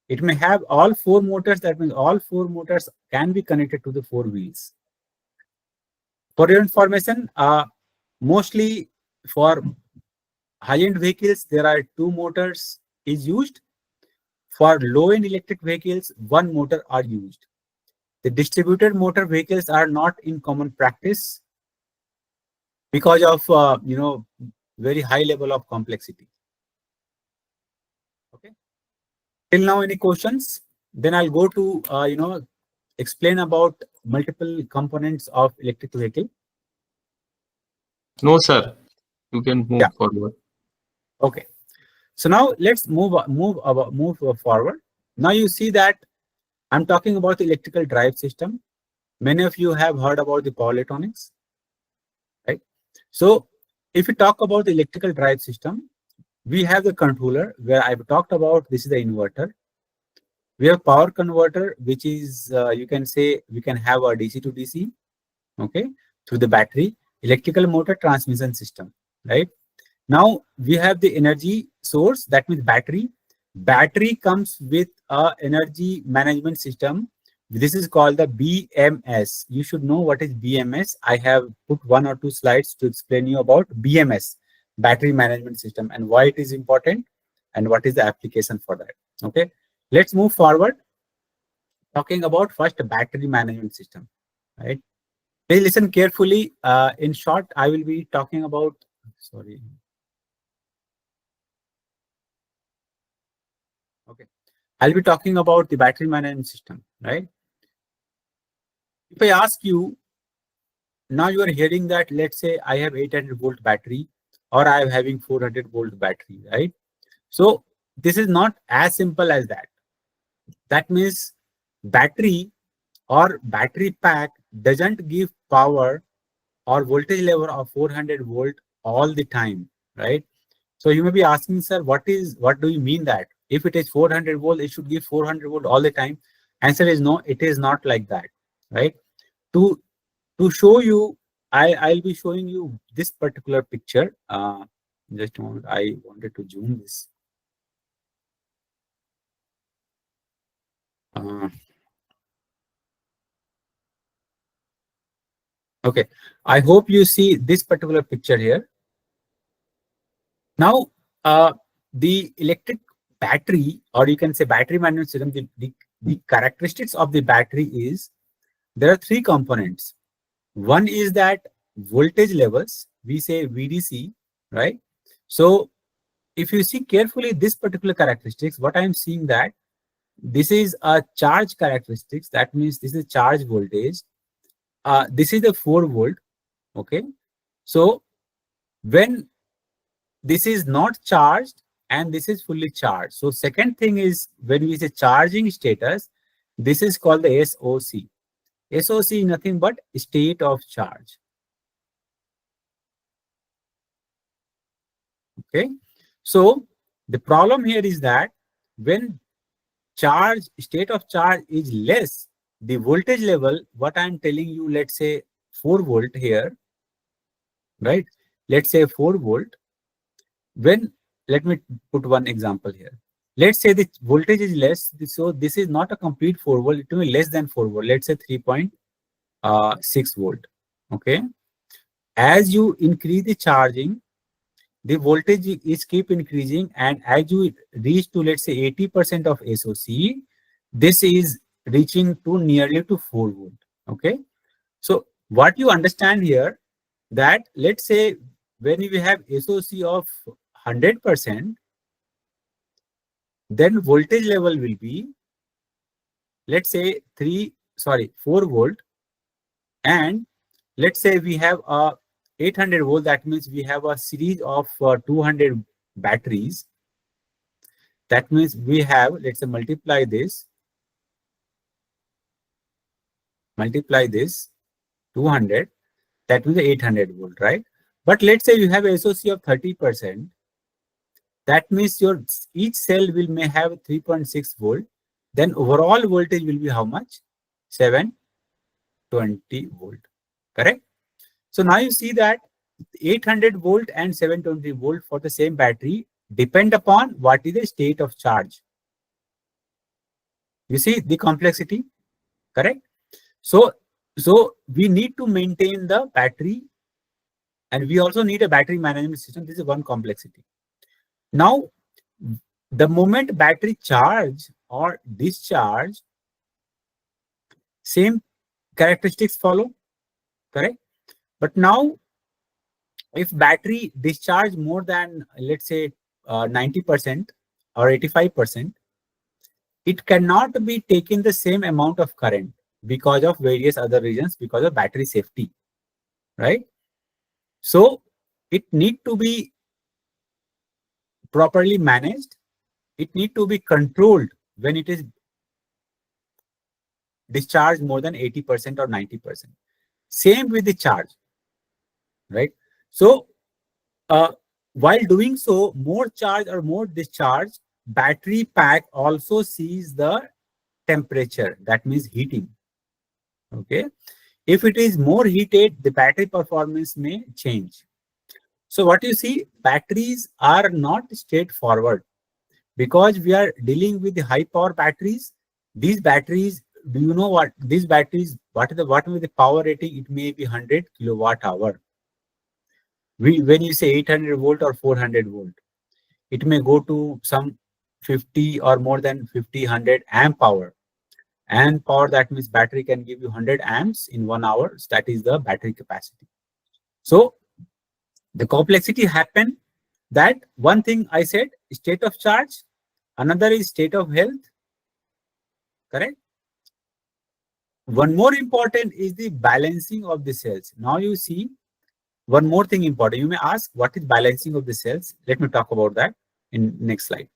It may have all four motors. That means all four motors can be connected to the four wheels. For your information, mostly for high-end vehicles, there are two motors is used. For low-end electric vehicles, one motor are used. The distributed motor vehicles are not in common practice because of very high level of complexity. Okay. Till now, any questions? Then I'll go to explain about multiple components of electric vehicle. No, sir. You can Yeah. move forward. Okay. So now let's move forward. Now you see that I'm talking about the electrical drive system. Many of you have heard about the power electronics, right? So if we talk about the electrical drive system, we have the controller where I've talked about. This is the inverter. We have power converter, which is you can say we can have a DC to DC, okay, through the battery, electrical motor transmission system, right? Now we have the energy source, that means battery. Battery comes with a energy management system. This is called the BMS. You should know what is BMS. I have put 1 or 2 slides to explain you about BMS, battery management system, and why it is important and what is the application for that. Okay, let's move forward. Talking about first battery management system, right? Please listen carefully. In short, I will be talking about, sorry. Okay. I'll be talking about the battery management system, right? If I ask you, now you are hearing that, let's say I have 800-volt battery or I am having 400-volt battery, right? So this is not as simple as that. That means battery or battery pack doesn't give power or voltage level of 400-volt all the time, right? So you may be asking, sir, what do you mean that? If it is 400-volt, it should give 400-volt all the time. Answer is no, it is not like that, right? To show you, I'll be showing you this particular picture. Just a moment, I wanted to zoom this. Uh, okay, I hope you see this particular picture here. Now, the electric battery, or you can say battery management system, the characteristics of the battery is there are 3 components. One is that voltage levels, we say VDC, right? So if you see carefully this particular characteristics, what I'm seeing that this is a charge characteristics. That means this is charge voltage. This is the 4 volt. Okay. So when this is not charged and this is fully charged. So second thing is when we say charging status, this is called the SOC. SOC is nothing but state of charge. Okay. So the problem here is that when state of charge is less, the voltage level, what I'm telling you, let's say 4 volt here, right? Let's say 4 volt. When, let me put one example here. Let's say the voltage is less, so this is not a complete 4 volt, it will be less than 4 volt. Let's say 3.6 volt. Okay. As you increase the charging, the voltage is keep increasing, and as you reach to, let's say, 80% of SOC, this is reaching to nearly to 4 volt. Okay. So what you understand here, that let's say when we have SOC of 100%, then voltage level will be, let's say 4 volt, and let's say we have a 800 volt. That means we have a series of 200 batteries. That means we have, let's say, multiply this 200, that means 800 volt, right? But let's say you have a SOC of 30%. That means your each cell may have 3.6 volt. Then overall voltage will be how much? 720 volt. Correct? So now you see that 800 volt and 720 volt for the same battery depend upon what is the state of charge. You see the complexity, correct? So we need to maintain the battery, and we also need a battery management system. This is one complexity. Now, the moment battery charge or discharge, same characteristics follow, correct? But now, if battery discharge more than, let's say, 90% or 85%, it cannot be taken the same amount of current because of various other reasons, because of battery safety, right? So it need to be properly managed, it need to be controlled when it is discharged more than 80% or 90%. Same with the charge, right? So while doing so, more charge or more discharge, battery pack also sees the temperature, that means heating. Okay, if it is more heated, the battery performance may change. So what you see, batteries are not straightforward because we are dealing with the high power batteries. These batteries, do you know what these batteries, what is the power rating? It may be 100 kilowatt hour. When you say 800 volt or 400 volt, it may go to some 50 or more than 50, 100 amp power. And power, that means battery can give you 100 amps in 1 hour. That is the battery capacity. So the complexity happen that one thing I said, state of charge, another is state of health, correct? One more important is the balancing of the cells. Now you see one more thing important. You may ask, what is balancing of the cells? Let me talk about that in next slide.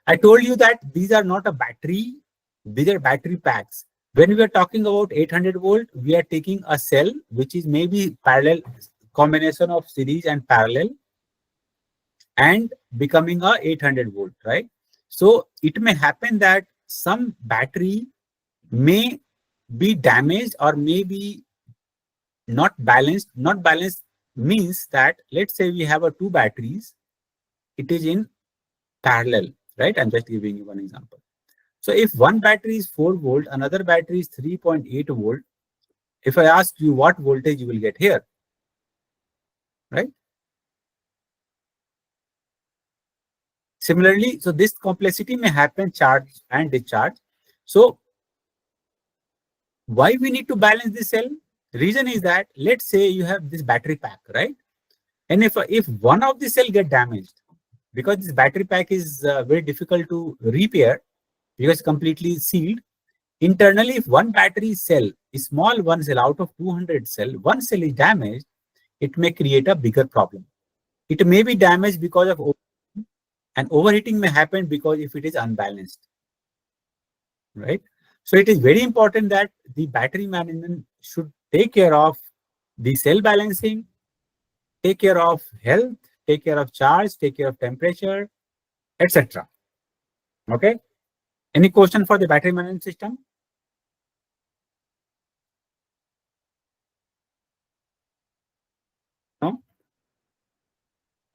I told you that these are not a battery, these are battery packs. When we are talking about 800 volt, we are taking a cell which is maybe parallel, combination of series and parallel, and becoming a 800 volt, right? So it may happen that some battery may be damaged or may be not balanced. Not balanced means that, let's say we have a two batteries, it is in parallel, right? I'm just giving you one example. So if one battery is 4 volt, another battery is 3.8 volt, if I ask you what voltage you will get here, right? Similarly, so this complexity may happen charge and discharge. So why we need to balance the cell? Reason is that, let's say you have this battery pack, right? And if one of the cell get damaged, because this battery pack is very difficult to repair because it's completely sealed. Internally, if one battery cell, a small one cell out of 200 cell, one cell is damaged, it may create a bigger problem. It may be damaged because of overheating, and overheating may happen because if it is unbalanced, right? So it is very important that the battery management should take care of the cell balancing, take care of health, take care of charge, take care of temperature, etc. Okay. Any question for the battery management system? No.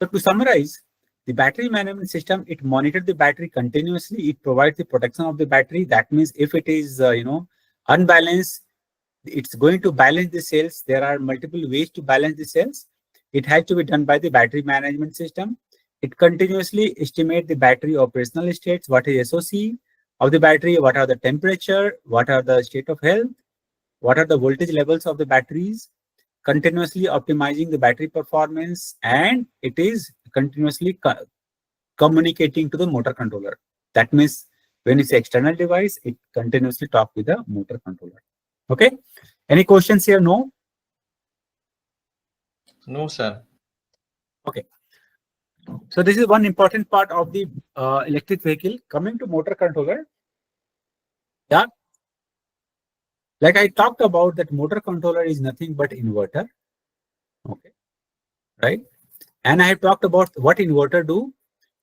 So to summarize, the battery management system, it monitors the battery continuously. It provides the protection of the battery. That means if it is, unbalanced, it's going to balance the cells. There are multiple ways to balance the cells. It has to be done by the battery management system. It continuously estimates the battery operational states, what is SOC of the battery, what are the temperature, what are the state of health, what are the voltage levels of the batteries, continuously optimizing the battery performance, and it is continuously communicating to the motor controller. That means when it's external device, it continuously talk with the motor controller. Okay. Any questions here? No? No, sir. Okay. So this is one important part of the electric vehicle. Coming to motor controller. Yeah. Like I talked about, that motor controller is nothing but inverter. Okay. Right. And I have talked about what inverter do.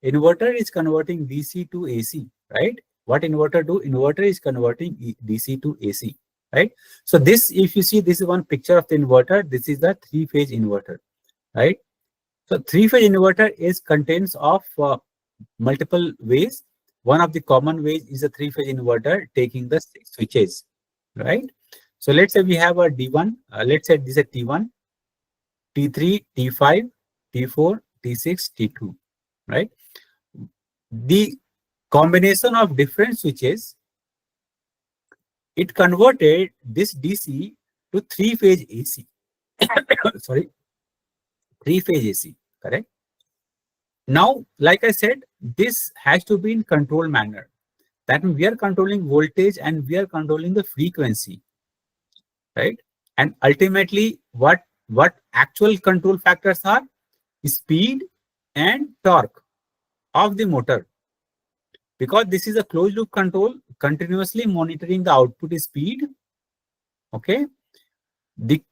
Inverter is converting DC to AC, right? What inverter do? Inverter is converting DC to AC, right? So this, if you see, this is one picture of the inverter. This is the three-phase inverter, right? So three-phase inverter is contains of multiple ways. One of the common ways is a three-phase inverter taking the 6 switches, right? So let's say we have a D1. Let's say this is a T1, T3, T5, T4, T6, T2, right? The combination of different switches, it converted this DC to three-phase AC. Sorry, three-phase AC, correct? Now, like I said, this has to be in control manner. That means we are controlling voltage and we are controlling the frequency, right? And ultimately, what actual control factors are? Speed, and torque of the motor. Because this is a closed loop control, continuously monitoring the output speed. Okay. The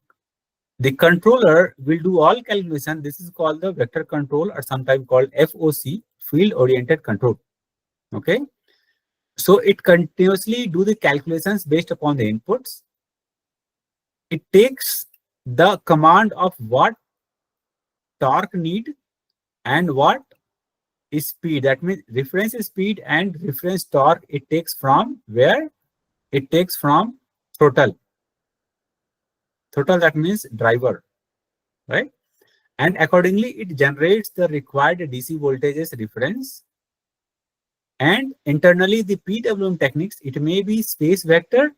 the controller will do all calculation. This is called the vector control, or sometimes called FOC, field oriented control. Okay. So it continuously do the calculations based upon the inputs. It takes the command of what torque need and what is speed. That means reference speed and reference torque. It takes from where? It takes from throttle. Throttle, that means driver, right? And accordingly, it generates the required DC voltages reference. And internally, the PWM techniques, it may be space vector.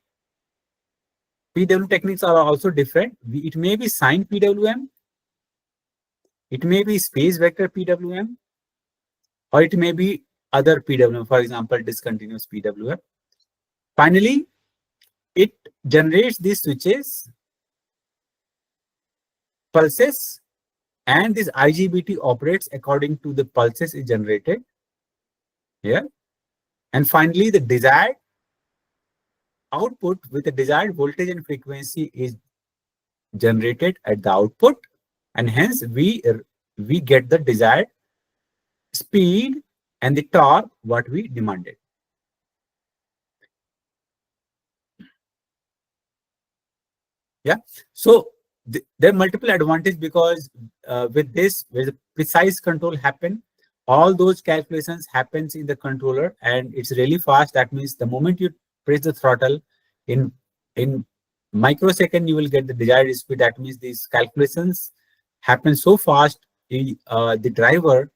PWM techniques are also different. It may be sine PWM. It may be space vector PWM. Or it may be other PWM, for example, discontinuous PWM. Finally, it generates these switches, pulses, and this IGBT operates according to the pulses is generated here. And finally, the desired output with the desired voltage and frequency is generated at the output, and hence we get the desired speed and the torque what we demanded. Yeah. So there are multiple advantages, because with this, where the precise control happen, all those calculations happens in the controller, and it's really fast. That means the moment you press the throttle, in microsecond you will get the desired speed. That means these calculations happen so fast, the driver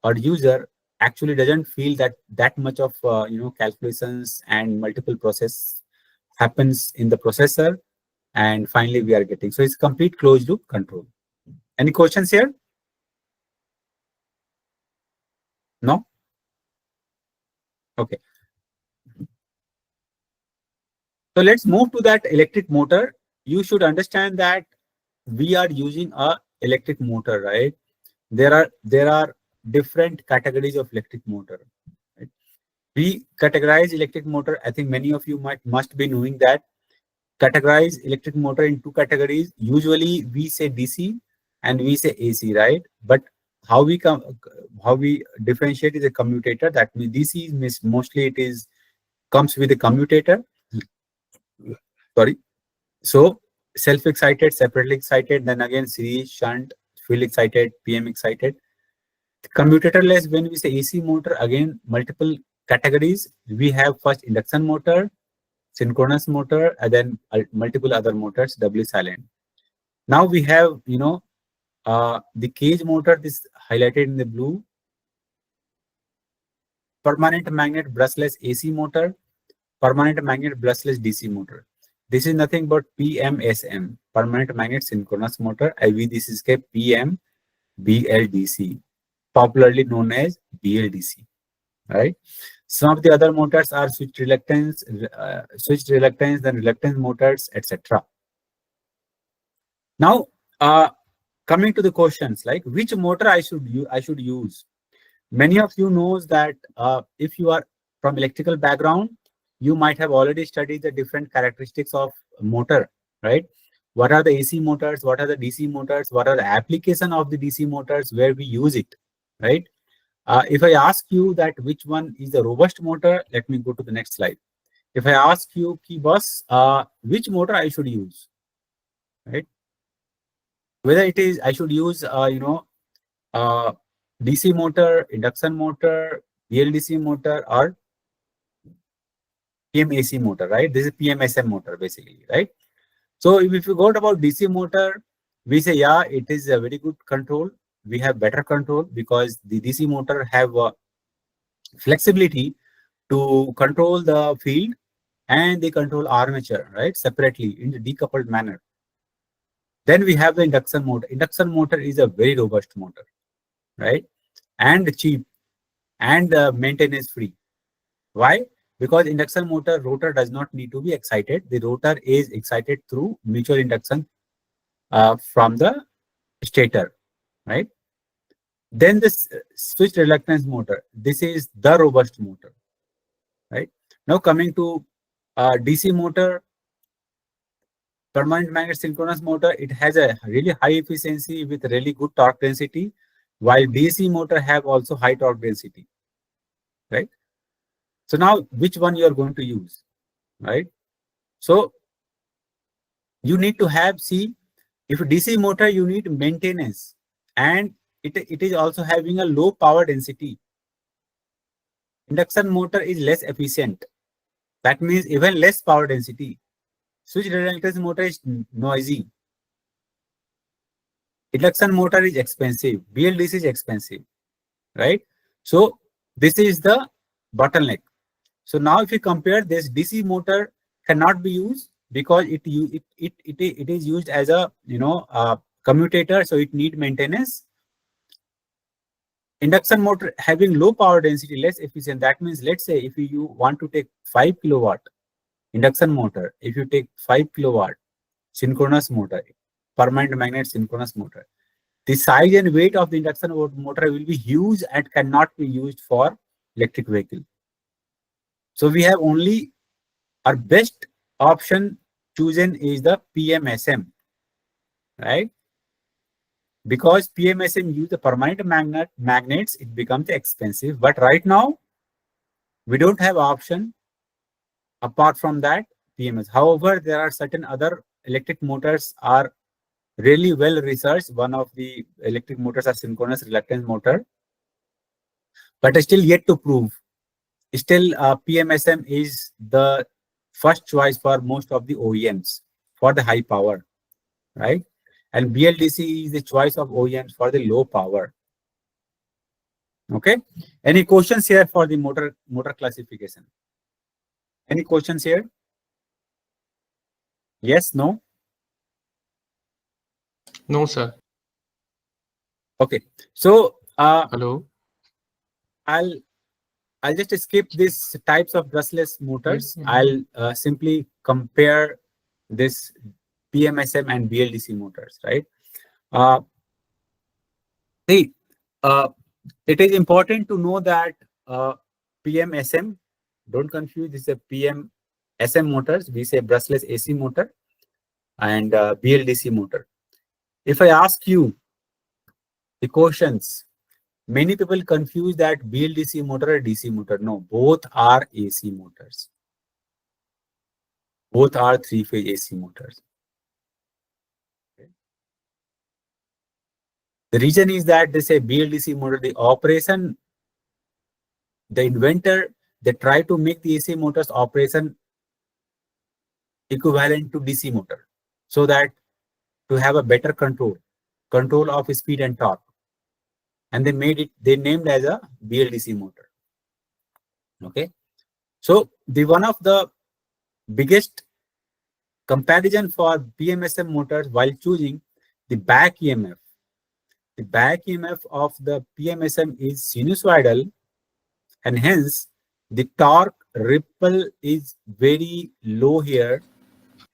or user actually doesn't feel that much of calculations and multiple process happens in the processor. And finally, we are getting, so it's complete closed loop control. Any questions here? No? Okay. So let's move to that electric motor. You should understand that we are using a electric motor, right? There are different categories of electric motor. Right? We categorize electric motor. I think many of you must be knowing that. Categorize electric motor in two categories. Usually we say DC and we say AC, right? But how we differentiate is a commutator. That means DC means mostly it comes with a commutator. Sorry. So self-excited, separately excited, then again series, shunt, field excited, PM excited. Commutatorless, when we say AC motor, again multiple categories. We have first induction motor, synchronous motor, and then multiple other motors, doubly silent. Now we have, the cage motor, this highlighted in the blue, permanent magnet brushless AC motor, permanent magnet brushless DC motor. This is nothing but PMSM, permanent magnet synchronous motor. This is PM BLDC, popularly known as BLDC, right? Some of the other motors are switched reluctance, then reluctance motors, etc. Now, coming to the questions, like which motor I should use. Many of you knows that if you are from electrical background, you might have already studied the different characteristics of motor, right? What are the AC motors? What are the DC motors? What are the application of the DC motors where we use it, right? If I ask you that which one is the robust motor, let me go to the next slide. If I ask you, key boss, which motor I should use, right? Whether it is I should use, DC motor, induction motor, BLDC motor, or PMAC motor, right? This is PMSM motor basically, right? So if you got about DC motor, we say, yeah, it is a very good control. We have better control because the DC motor have flexibility to control the field and they control armature, right? Separately in the decoupled manner. Then we have the induction motor. Induction motor is a very robust motor, right? And cheap and maintenance free. Why? Because induction motor rotor does not need to be excited. The rotor is excited through mutual induction from the stator, right? Then this switch reluctance motor. This is the robust motor, right? Now coming to DC motor, permanent magnet synchronous motor, it has a really high efficiency with really good torque density, while DC motor have also high torque density, right? So now which one you are going to use, right? So you need to have, see, if DC motor, you need maintenance, and it is also having a low power density. Induction motor is less efficient. That means even less power density. Switch reluctance motor is noisy. Induction motor is expensive. BLDC is expensive, right? So this is the bottleneck. So now if you compare this, DC motor cannot be used because it is used as a commutator, so it need maintenance. Induction motor having low power density, less efficient. That means, let's say if you want to take 5 kilowatt induction motor, if you take 5 kilowatt synchronous motor, permanent magnet synchronous motor, the size and weight of the induction motor will be huge and cannot be used for electric vehicle. So we have only, our best option chosen is the PMSM, right? Because PMSM use the permanent magnets, it becomes expensive. But right now, we don't have option apart from that PMS. However, there are certain other electric motors are really well researched. One of the electric motors are synchronous reluctance motor, but still yet to prove. Still, PMSM is the first choice for most of the OEMs for the high power, right? And BLDC is the choice of OEMs for the low power. Okay. Any questions here for the motor classification? Any questions here? Yes, no? No, sir. Okay. So Hello. I'll just skip these types of brushless motors. I'll simply compare this PMSM and BLDC motors, right? See, it is important to know that PMSM, don't confuse, this is a PMSM motors. We say brushless AC motor and BLDC motor. If I ask you the questions, many people confuse that BLDC motor or DC motor. No, both are AC motors. Both are three-phase AC motors. Okay. The reason is that they say BLDC motor, the operation, the inventor, they try to make the AC motors operation equivalent to DC motor, so that to have a better control of speed and torque. And they named as a BLDC motor. Okay. So the one of the biggest comparison for PMSM motors while choosing the back EMF. The back EMF of the PMSM is sinusoidal, and hence the torque ripple is very low here,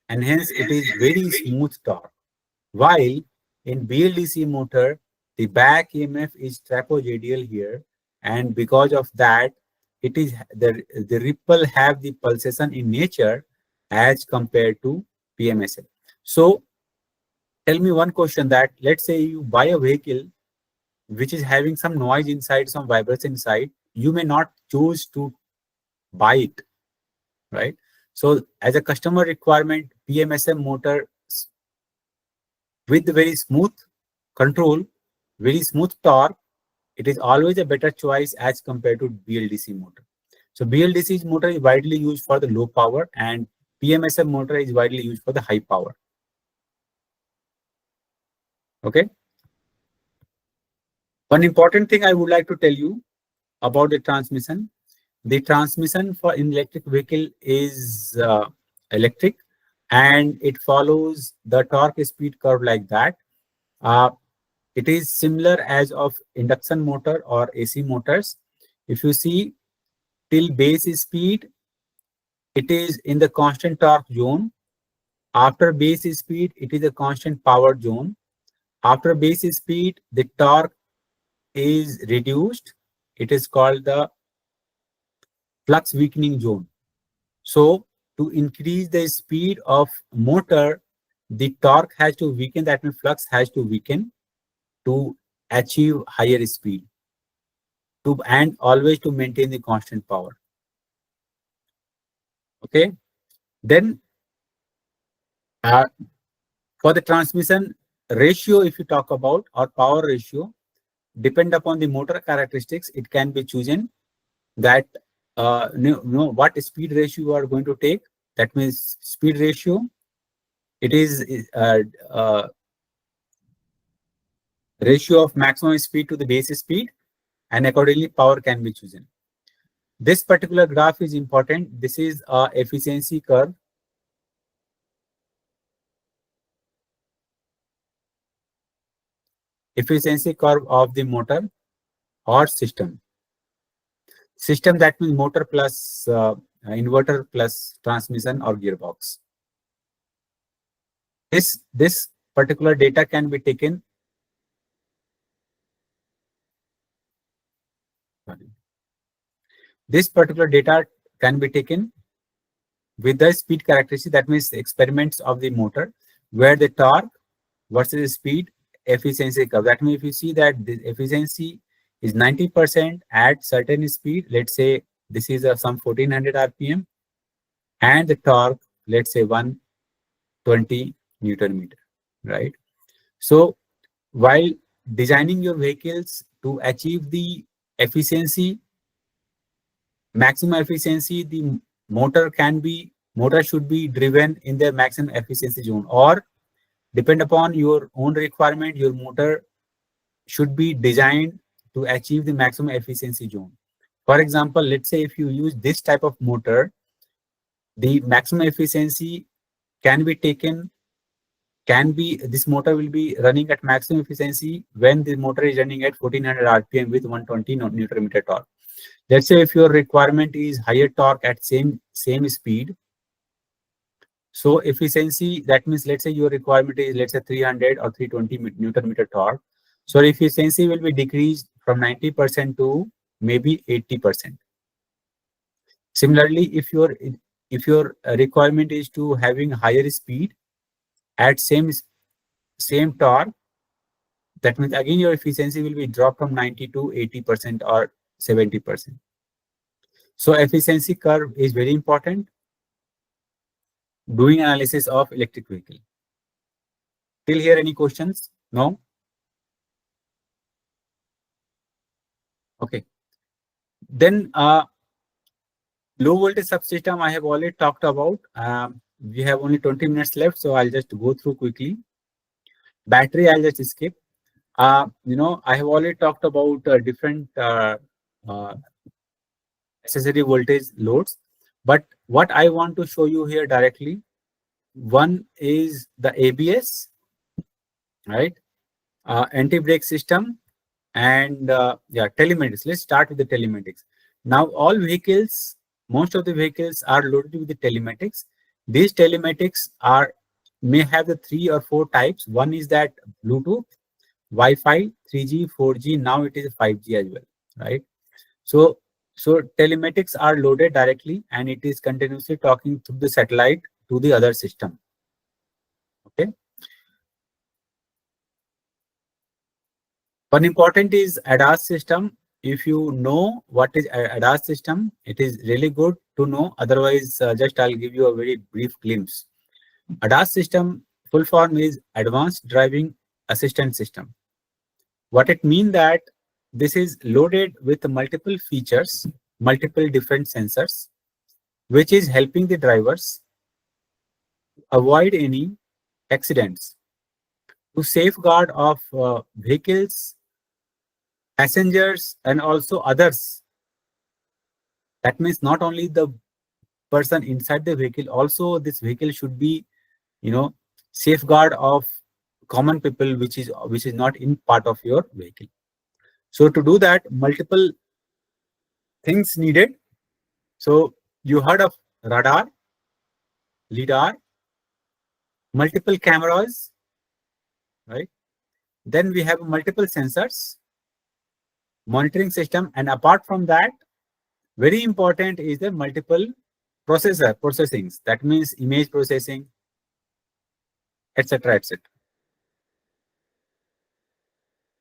and hence it is very smooth torque. While in BLDC motor, the back EMF is trapezoidal here, and because of that, it is the ripple have the pulsation in nature as compared to PMSM. So tell me one question, that let's say you buy a vehicle which is having some noise inside, some vibration inside, you may not choose to buy it, right? So as a customer requirement, PMSM motor with very smooth control, very smooth torque, it is always a better choice as compared to BLDC motor. So BLDC motor is widely used for the low power, and PMSM motor is widely used for the high power. Okay. One important thing I would like to tell you about the transmission. The transmission for an electric vehicle is electric, and it follows the torque speed curve like that. It is similar as of induction motor or AC motors. If you see, till base speed, it is in the constant torque zone. After base speed, it is a constant power zone. After base speed, the torque is reduced, it is called the flux weakening zone. So to increase the speed of motor, the torque has to weaken, that means flux has to weaken to achieve higher speed, to and always to maintain the constant power. Okay. Then for the transmission ratio, if you talk about, or power ratio, depend upon the motor characteristics, it can be chosen that what speed ratio you are going to take. That means speed ratio, it is ratio of maximum speed to the base speed, and accordingly power can be chosen. This particular graph is important. This is a efficiency curve. Efficiency curve of the motor or system. System, that means motor plus inverter plus transmission or gearbox. This particular data can be taken. This particular data can be taken with the speed characteristic, that means experiments of the motor, where the torque versus speed efficiency curve. That means if you see that the efficiency is 90% at certain speed, let's say this is some 1400 RPM, and the torque, let's say 120 Newton meter, right? So while designing your vehicles to achieve the efficiency, maximum efficiency, the motor should be driven in the maximum efficiency zone, or depend upon your own requirement, your motor should be designed to achieve the maximum efficiency zone. For example, let's say if you use this type of motor, the maximum efficiency can be taken, this motor will be running at maximum efficiency when the motor is running at 1400 RPM with 120 Newton meter torque. Let's say if your requirement is higher torque at same speed, so efficiency, that means let's say your requirement is, let's say 300 or 320 Newton meter torque. So efficiency will be decreased from 90% to maybe 80%. Similarly, if your requirement is to having higher speed at same torque, that means again your efficiency will be dropped from 90 to 80% or 70%. So efficiency curve is very important doing analysis of electric vehicle. Till here, any questions? No? Okay. Then low voltage subsystem I have already talked about. We have only 20 minutes left, so I'll just go through quickly. Battery, I'll just skip. I have already talked about different accessory voltage loads, but what I want to show you here directly, one is the ABS, right? Anti-brake system, and telematics. Let's start with the telematics. Now all vehicles, most of the vehicles are loaded with the telematics. These telematics may have the 3 or 4 types. One is that Bluetooth, Wi-Fi, 3G, 4G, now it is 5G as well, right? So telematics are loaded directly, and it is continuously talking through the satellite to the other system. Okay. One important is ADAS system. If you know what is ADAS system, it is really good to know. Otherwise, just I'll give you a very brief glimpse. ADAS system, full form is Advanced Driving Assistance System. What it means that this is loaded with multiple features, multiple different sensors, which is helping the drivers avoid any accidents, to safeguard of vehicles, passengers, and also others. That means not only the person inside the vehicle, also this vehicle should be, safeguard of common people, which is not in part of your vehicle. So to do that, multiple things needed. So you heard of radar, lidar, multiple cameras, right? Then we have multiple sensors, monitoring system. And apart from that, very important is the multiple processings. That means image processing, etc., etc.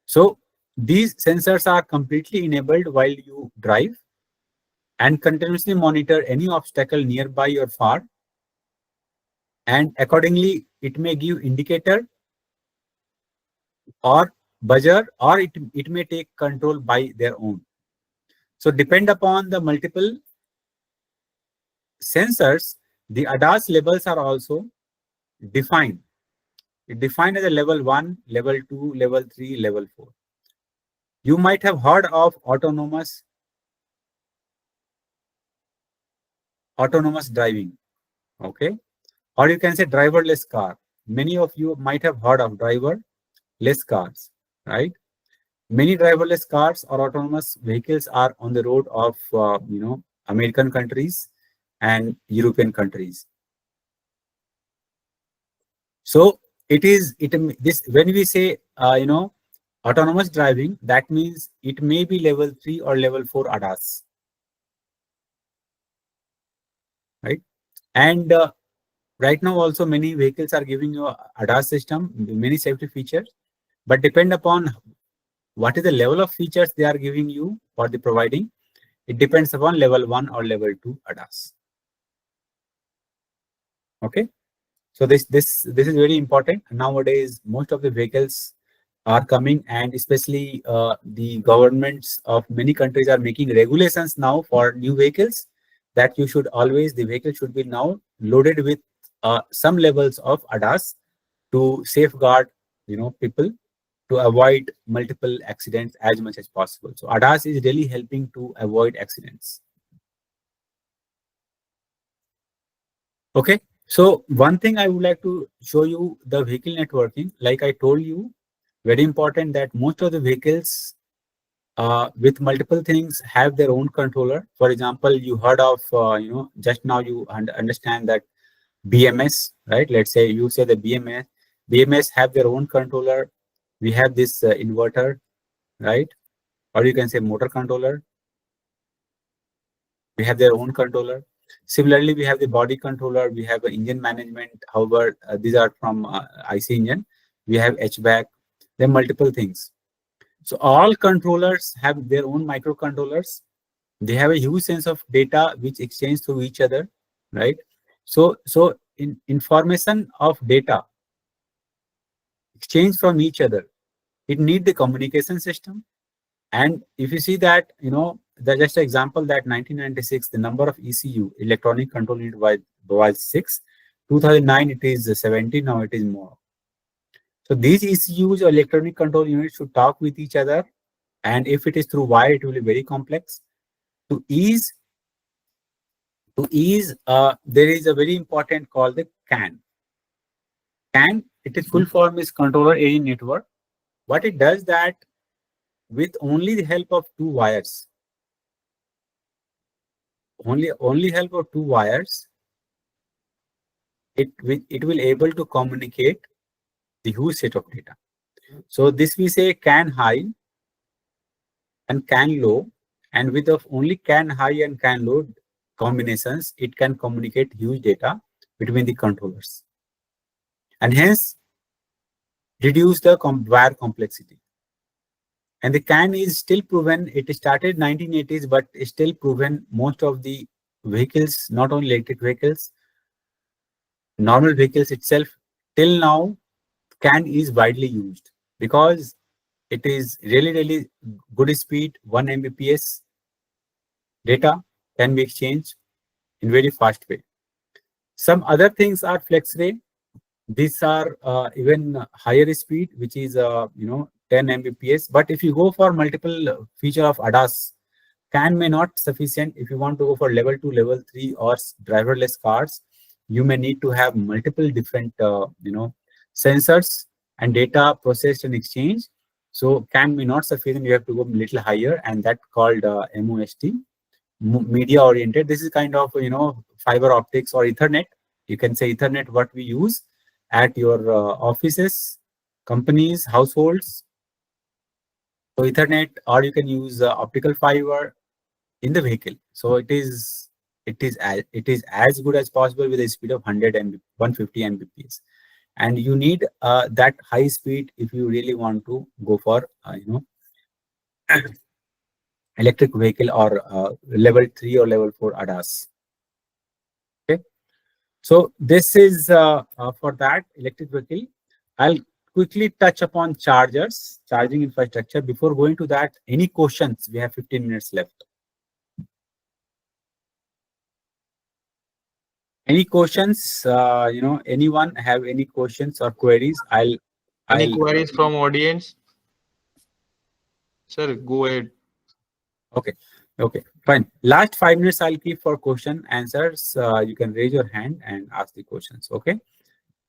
So these sensors are completely enabled while you drive and continuously monitor any obstacle nearby or far. And accordingly, it may give indicator or buzzer, or it may take control by their own. So depend upon the multiple sensors, the ADAS levels are also defined. It defined as a level 1, level 2, level 3, level 4. You might have heard of autonomous driving, okay? Or you can say driverless car. Many of you might have heard of driverless cars, right? Many driverless cars or autonomous vehicles are on the road of American countries and European countries. So this when we say autonomous driving, that means it may be level 3 or level 4 ADAS, right? And right now also many vehicles are giving you a ADAS system, many safety features, but depend upon what is the level of features they are giving you or the providing. It depends upon level 1 or level 2 ADAS. Okay. So this is very important. Nowadays, most of the vehicles are coming, and especially the governments of many countries are making regulations now for new vehicles that the vehicle should be now loaded with some levels of ADAS to safeguard people, to avoid multiple accidents as much as possible. So ADAS is really helping to avoid accidents. Okay. So one thing I would like to show you, the vehicle networking. Like I told you, very important that most of the vehicles with multiple things have their own controller. For example, you heard of, just now you understand that BMS, right? Let's say you say the BMS have their own controller. We have this inverter, right? Or you can say motor controller. We have their own controller. Similarly, we have the body controller. We have engine management. However, these are from IC engine. We have HVAC. There are multiple things. So all controllers have their own microcontrollers. They have a huge sense of data which exchange through each other, right? So in information of data exchange from each other, it needs the communication system. And if you see that, just an example that 1996, the number of ECU, electronic control unit, was 6. 2009, it is 17. Now it is more. So these ECUs or electronic control units should talk with each other. And if it is through wire, it will be very complex. To ease, there is a very important called the CAN. CAN, its full form is Controller Area Network. What it does that with only the help of two wires, only help of two wires, it will able to communicate the huge set of data. So this we say CAN high and CAN low, and with of only CAN high and CAN low combinations, it can communicate huge data between the controllers, and hence reduce the wire complexity. And the CAN is still proven. It started 1980s, but is still proven. Most of the vehicles, not only electric vehicles, normal vehicles itself, till now, CAN is widely used because it is really good speed. 1 Mbps data can be exchanged in very fast way. Some other things are FlexRay. These are even higher speed, which is 10 Mbps. But if you go for multiple feature of ADAS, CAN may not sufficient. If you want to go for level 2, level 3 or driverless cars, you may need to have multiple different sensors and data processed and exchanged. So CAN may not sufficient. You have to go a little higher, and that called MOST, media oriented. This is kind of fiber optics or Ethernet. You can say Ethernet, what we use at your offices, companies, households, So Ethernet, or you can use optical fiber in the vehicle. So it is as good as possible with a speed of 100 MB, 150 Mbps. And you need that high speed if you really want to go for electric vehicle or level 3 or level 4 ADAS. Okay, so this is for that electric vehicle. I'll quickly touch upon charging infrastructure. Before going to that, any questions? We have 15 minutes left. Any questions? Anyone have any questions or queries? Any I'll queries from audience? Sir, go ahead. Okay. Okay, fine. Last 5 minutes I'll keep for question answers. You can raise your hand and ask the questions. Okay.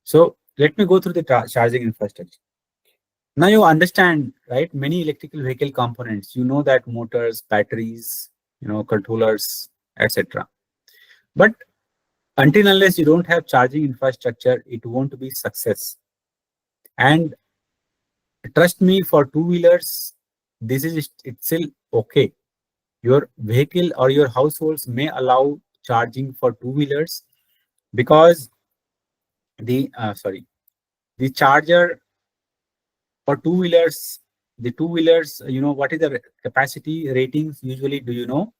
So let me go through the charging infrastructure. Now you understand, right? Many electrical vehicle components. You know that motors, batteries, controllers, etc. But until unless you don't have charging infrastructure, it won't be success. And trust me, for two-wheelers, this is it's still okay. Your vehicle or your households may allow charging for two-wheelers because the charger for two-wheelers, what is the capacity ratings usually, do you know?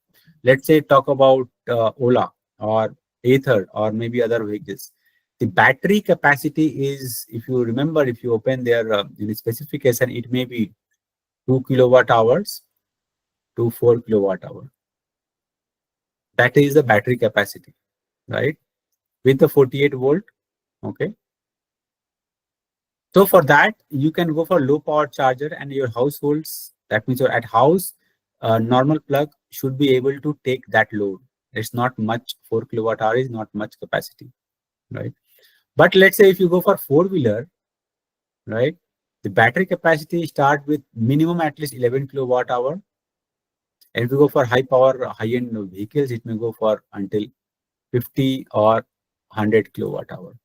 Let's say talk about Ola or Ather or maybe other vehicles. The battery capacity is, if you remember, if you open their in the specification, it may be 2 kilowatt hours to 4 kilowatt hour. That is the battery capacity, right? With the 48 volt. Okay. So for that, you can go for low power charger, and your households, that means you're at house, normal plug should be able to take that load. It's not much, 4 kilowatt hour is not much capacity, right? But let's say if you go for four-wheeler, right, the battery capacity start with minimum at least 11 kilowatt hour. And if you go for high power, high-end vehicles, it may go for until 50 or 100 kilowatt hour.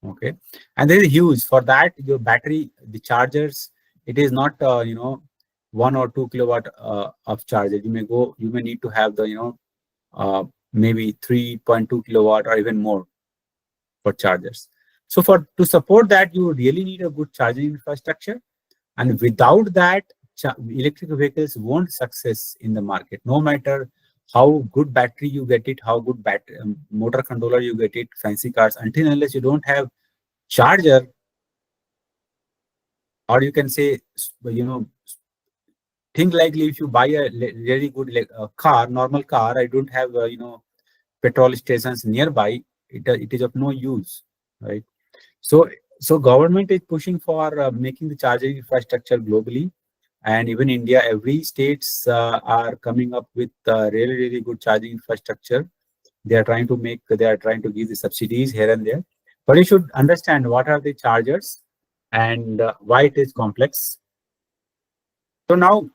Okay, and there is huge for that. Your battery, the chargers, it is not 1 or 2 kilowatt of charger. You may need to have the maybe 3.2 kilowatt or even more for chargers. So to support that, you really need a good charging infrastructure, and without that, electric vehicles won't success in the market. No matter how good battery you get it, how good motor controller you get it, fancy cars, until unless you don't have charger, or you can say, think likely if you buy a really good car, normal car, I don't have petrol stations nearby, it is of no use, right? So government is pushing for making the charging infrastructure globally, and even India, every states are coming up with really good charging infrastructure. They are trying to give the subsidies here and there, but you should understand what are the chargers and why it is complex. So now,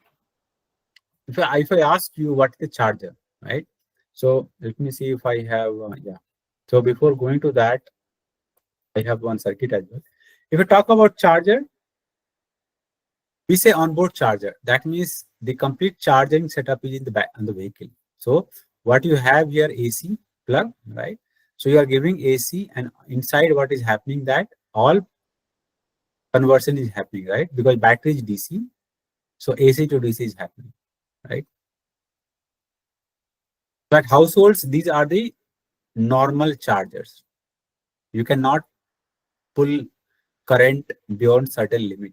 if I ask you what is the charger, right? So let me see if I have yeah. So before going to that, I have one circuit as well. If we talk about charger, we say onboard charger. That means the complete charging setup is in the back on the vehicle. So what you have here, AC plug, right? So you are giving AC, and inside what is happening, that all conversion is happening, right? Because battery is DC, so AC to DC is happening, right? But households, these are the normal chargers. You cannot pull current beyond certain limit,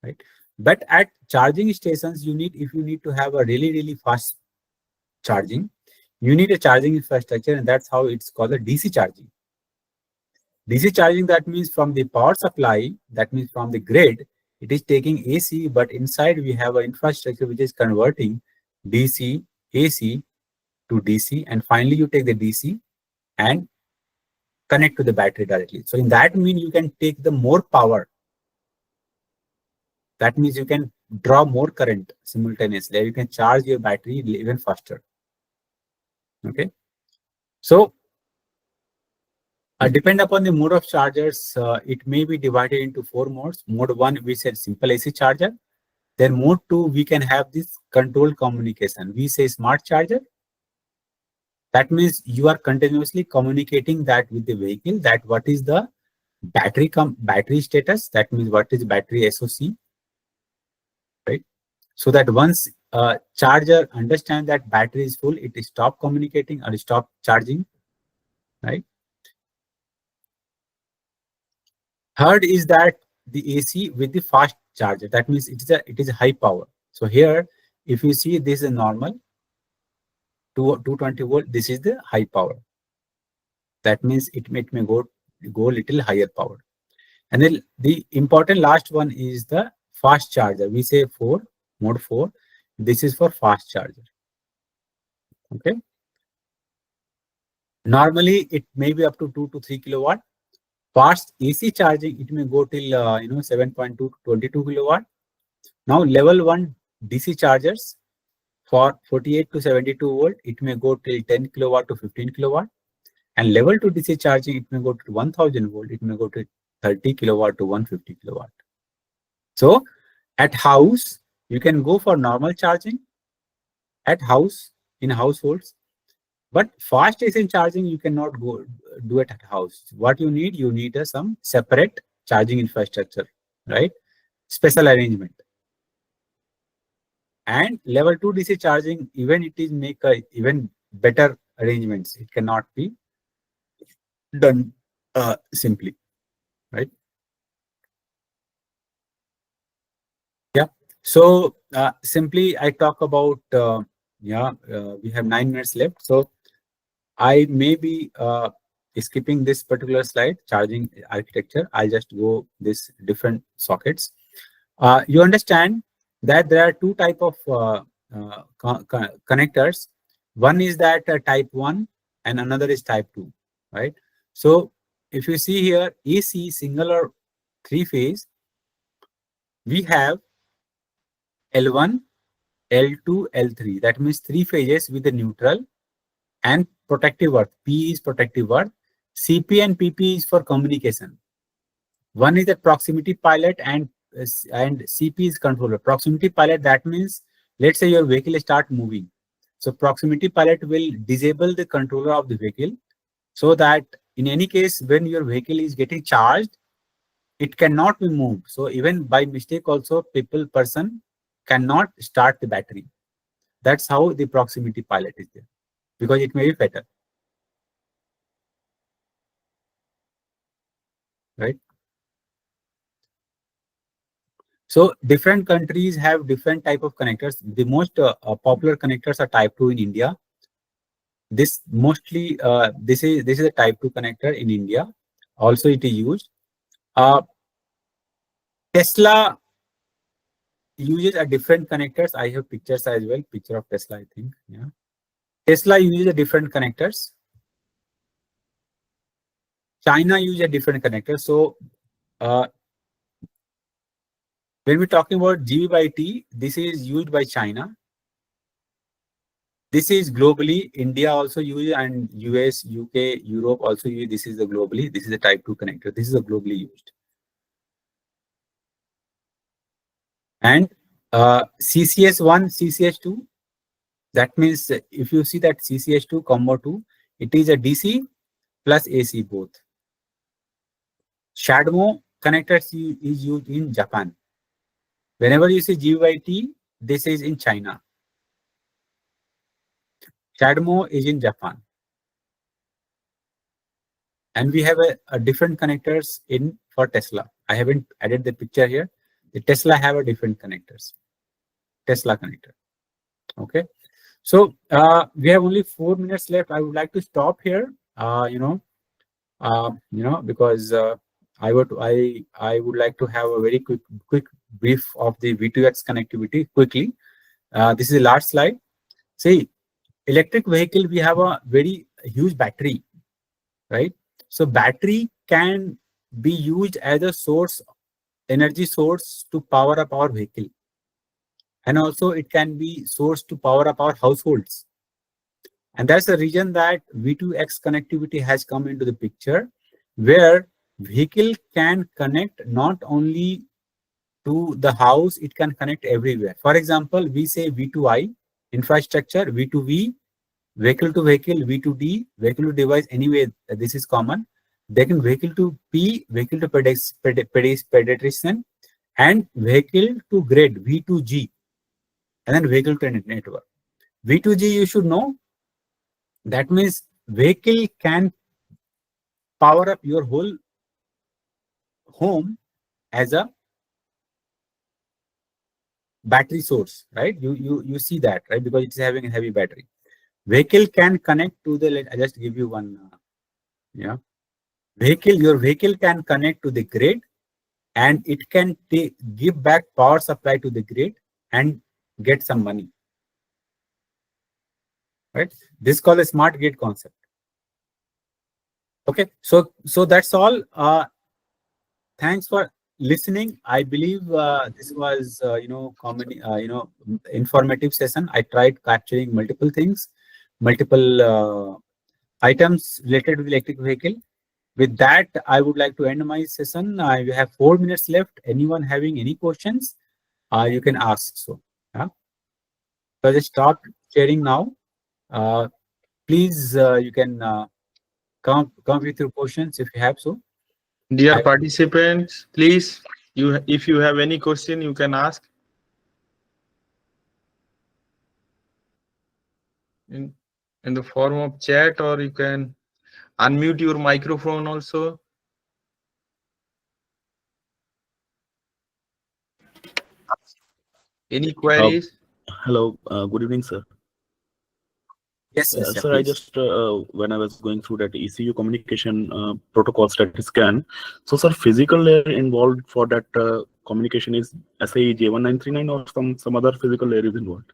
right? But at charging stations, if you need to have a really fast charging, you need a charging infrastructure, and that's how it's called a DC charging. DC charging, that means from the power supply, that means from the grid, it is taking AC, but inside we have an infrastructure which is converting DC, AC to DC, and finally you take the DC and connect to the battery directly. So in that mean, you can take the more power. That means you can draw more current simultaneously. You can charge your battery even faster. Okay. So depend upon the mode of chargers, it may be divided into 4 modes. Mode 1, we said simple AC charger. Then mode 2, we can have this controlled communication. We say smart charger. That means you are continuously communicating that with the vehicle, that what is the battery status. That means what is battery SOC, right? So that once charger understand that battery is full, it stop communicating or stop charging, right? Third is that the AC with the fast charger. That means it is a high power. So here, if you see, this is a normal 220 volt. This is the high power. That means it may go little higher power. And then the important last one is the fast charger. We say mode 4. This is for fast charger. Okay. Normally, it may be up to 2 to 3 kilowatt. Fast AC charging, it may go till 7.2 to 22 kilowatt. Now, level 1 DC chargers for 48 to 72 volt, it may go till 10 kilowatt to 15 kilowatt. And level 2 DC charging, it may go to 1000 volt, it may go to 30 kilowatt to 150 kilowatt. So, at house, you can go for normal charging at house, in households. But fast AC charging, you cannot go do it at house. What you need some separate charging infrastructure, right? Special arrangement. And level 2 DC charging, even it is make a even better arrangements. It cannot be done simply, right? Yeah. So simply, I talk about we have 9 minutes left. So I may be skipping this particular slide, charging architecture. I'll just go this different sockets. You understand that there are two type of connectors. One is that type 1 and another is type 2, right? So if you see here, AC, single or 3-phase, we have L1, L2, L3. That means 3 phases with the neutral and protective earth. P is protective earth. CP and PP is for communication. One is the proximity pilot and CP is controller. Proximity pilot, that means, let's say your vehicle start moving. So proximity pilot will disable the controller of the vehicle, so that in any case, when your vehicle is getting charged, it cannot be moved. So even by mistake also, person cannot start the battery. That's how the proximity pilot is there, because it may be better, right? So different countries have different type of connectors. The most popular connectors are type 2 in India. This mostly this is a type 2 connector in India. Also, it is used. Tesla uses a different connectors. I have pictures as well. Picture of Tesla, I think. Yeah. Tesla uses a different connectors. China uses a different connector. So when we're talking about GB by T, this is used by China. This is globally. India also use, and US, UK, Europe also use. This is the globally. This is a type 2 connector. This is a globally used. And CCS1, CCS2. That means if you see that CCS2 combo 2, it is a DC plus AC both. SHADMO connectors is used in Japan. Whenever you see GYT, this is in China. SHADMO is in Japan. And we have a different connectors in for Tesla. I haven't added the picture here. The Tesla have a different connectors. Tesla connector. Okay. So we have only 4 minutes left. I would like to stop here. Because I would like to have a very quick brief of the V2X connectivity quickly. This is a last slide. See, electric vehicle, we have a very huge battery, right? So battery can be used as a energy source to power up our vehicle. And also it can be source to power up our households. And that's the reason that V2X connectivity has come into the picture, where vehicle can connect not only to the house, it can connect everywhere. For example, we say V2I, infrastructure, V2V, vehicle to vehicle, V2D, vehicle to device. Anyway, this is common. Then vehicle to P, vehicle to pedestrian, and vehicle to grid, V2G, and then vehicle to network. V2G, you should know, that means vehicle can power up your whole home as a battery source, right? You see that, right? Because it is having a heavy battery. Vehicle can connect to the, I just give you one, yeah. Your vehicle can connect to the grid, and it can give back power supply to the grid and get some money, right? This is called a smart grid concept. Okay, so that's all. Thanks for listening. I believe this was informative session. I tried capturing multiple things, multiple items related to the electric vehicle. With that, I would like to end my session. We have 4 minutes left. Anyone having any questions, you can ask. So, yeah. So I just stop sharing now. Please, you can come with your questions if you have so. Dear participants, please, if you have any question, you can ask in the form of chat, or you can unmute your microphone also. Any queries? Hello, good evening, sir. Yes, yes, Sir, I just, when I was going through that ECU communication protocol status scan, so sir, physical layer involved for that communication is SAE J1939 or some other physical layer is involved?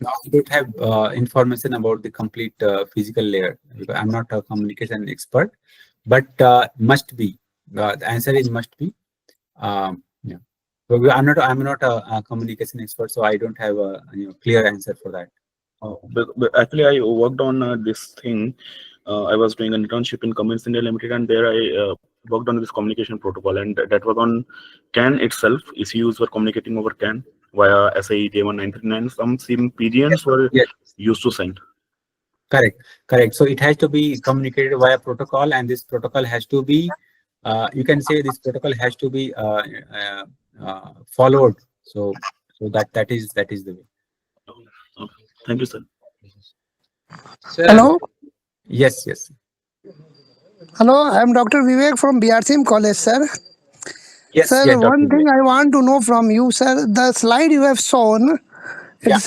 Now, I don't have information about the complete physical layer. I'm not a communication expert, but must be. The answer is must be. Yeah. So I'm not a communication expert, so I don't have a clear answer for that. But actually, I worked on this thing. I was doing an internship in Cummins India Limited, and there I worked on this communication protocol, and that was on CAN itself. ECUs were communicating over CAN via SAE J1939. Some SIM PGNs were used to send. Correct. So it has to be communicated via protocol, and this protocol has to be, you can say this protocol has to be followed. So that is the way. Okay. Thank you, sir. Hello. Yes. Hello, I am Dr. Vivek from BRCM College, sir. Yes, Sir, yes, Dr. one thing Vivek. I want to know from you, sir, the slide you have shown, it's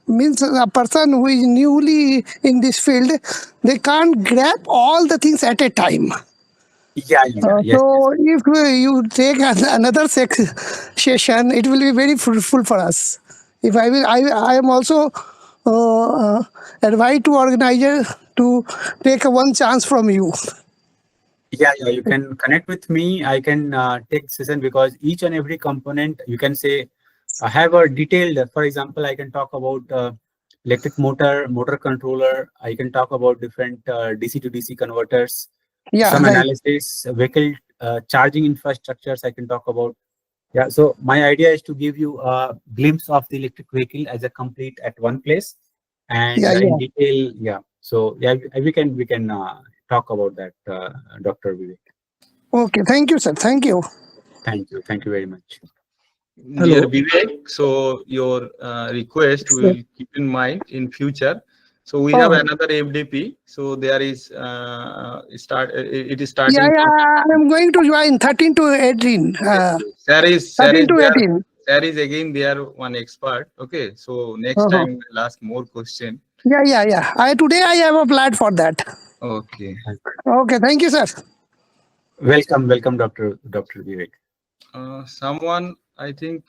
means a person who is newly in this field, they can't grab all the things at a time. Yes. So if you take another session, it will be very fruitful for us. If I am also advised to organizer to take one chance from you. Yeah, you can connect with me. I can take session because each and every component, you can say, I have a detailed, for example, I can talk about electric motor controller. I can talk about different DC to DC converters, Yeah, some right. analysis, vehicle charging infrastructures I can talk about. Yeah, so my idea is to give you a glimpse of the electric vehicle as a complete at one place, and in detail. Yeah, so yeah, we can talk about that, Dr. Vivek. Okay, thank you, sir. Thank you. Thank you very much. Dear Hello. Vivek, so your request we will keep in mind in future. So we have another FDP. So there is it is starting. I am going to join 13 to 18. There is 13 to 18. there is again there one expert. Okay, so next time we'll ask more question. Yeah. Today I have applied for that. Okay. Okay, thank you, sir. Welcome, Dr. Vivek. Someone, I think,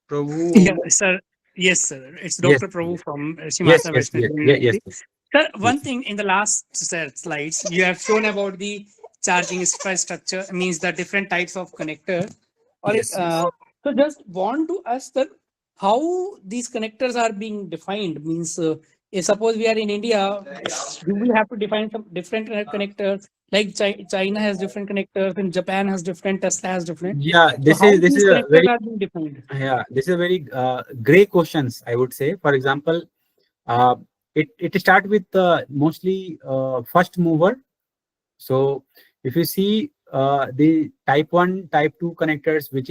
Prabhu. Yeah, sir. Yes, sir. It's Dr. Prabhu from Shimata Vaishnav University. Sir, one thing in the last slides, you have shown about the charging infrastructure, means the different types of connector. So just want to ask that how these connectors are being defined, means if suppose we are in India, do we have to define some different connectors, Like China has different connectors, and Japan has different, Tesla has different. Yeah, So how this these is a connectors very, are being defined? yeah, this is a very great questions, I would say. For example, uh, it start with mostly first mover. So if you see the type 1, type 2 connectors, which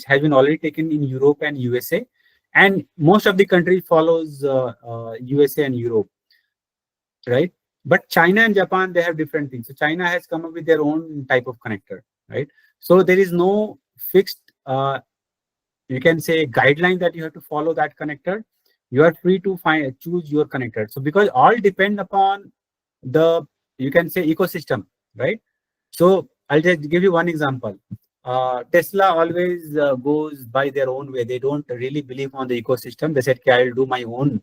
has been already taken in Europe and USA, and most of the country follows USA and Europe, right? But China and Japan, they have different things. So China has come up with their own type of connector, right? So there is no fixed, you can say, guideline that you have to follow that connector. You are free to choose your connector. So because all depend upon the, you can say, ecosystem, right? So I'll just give you one example. Tesla always goes by their own way. They don't really believe on the ecosystem. They said, okay, I'll do my own,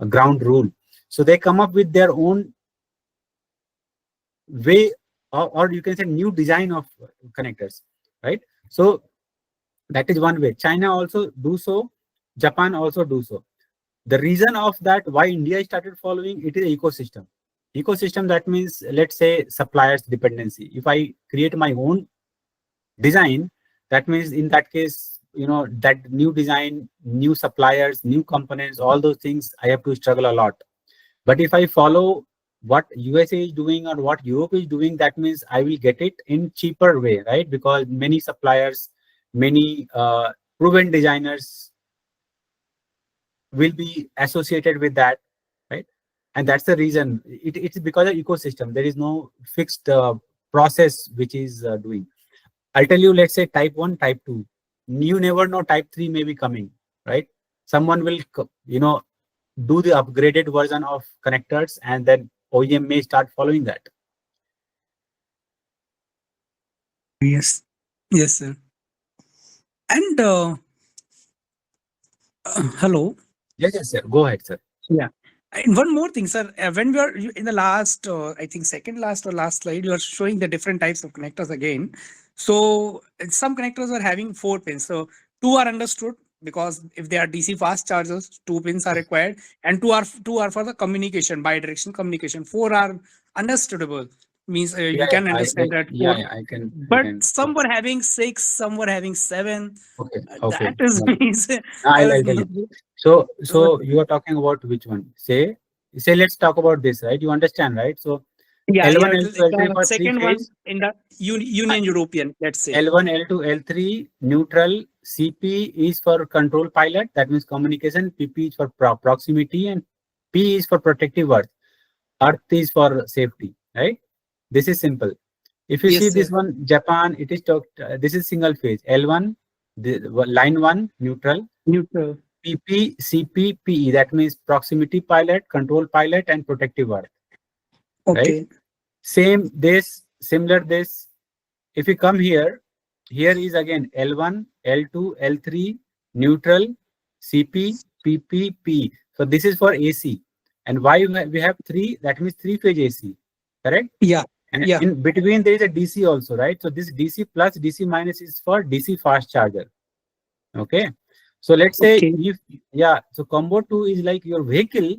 ground rule. So they come up with their own way, or you can say new design of connectors, right? So that is one way. China also do so. Japan also do so. The reason of that, why India started following, it is ecosystem. Ecosystem, that means, let's say, suppliers dependency. If I create my own design, that means in that case, that new design, new suppliers, new components, all those things, I have to struggle a lot. But if I follow what USA is doing or what Europe is doing, that means I will get it in cheaper way, right? Because many suppliers, many proven designers will be associated with that, right? And that's the reason. It's because of ecosystem. There is no fixed process which is doing. I'll tell you, let's say type 1, type 2. You never know, type 3 may be coming, right? Someone will, do the upgraded version of connectors, and then OEM may start following that. Yes, yes, sir. And hello. Yes, sir. Go ahead, sir. Yeah. And one more thing, sir. When we are in the last, I think second last or last slide, you are showing the different types of connectors again. So some connectors are having 4 pins. So two are understood because if they are DC fast chargers, 2 pins are required, and two are for the communication, bi-directional communication. Four are understandable. Means Yeah, you can understand that yeah, four. yeah, I can, But some were having 6, some were having 7. okay. That is Yeah. means I I'll was tell you. not. So you are talking about which one? Say, let's talk about this, right? You understand, right? So Yeah, L1, yeah. L2, L3 The for three second one phase, in the Union European, let's say. L1, L2, L3 neutral, CP is for control pilot, that means communication, PP is for proximity, and P is for protective earth. Earth is for safety, right? This is simple. If you see Yes, this sir. one, Japan, it is talked, this is single phase. L1, line 1, neutral. Neutral. PP, CP, PE, that means proximity pilot, control pilot, and protective earth, right? Okay. Similar this. If you come here, here is again L1, L2, L3, neutral, CP, PP, P. So this is for AC. And why we have three? That means three-phase AC, correct? Yeah. And Yeah. in between there is a DC also, right? So this DC plus, DC minus is for DC fast charger. Okay. So let's say Okay. if, yeah, so combo 2 is like your vehicle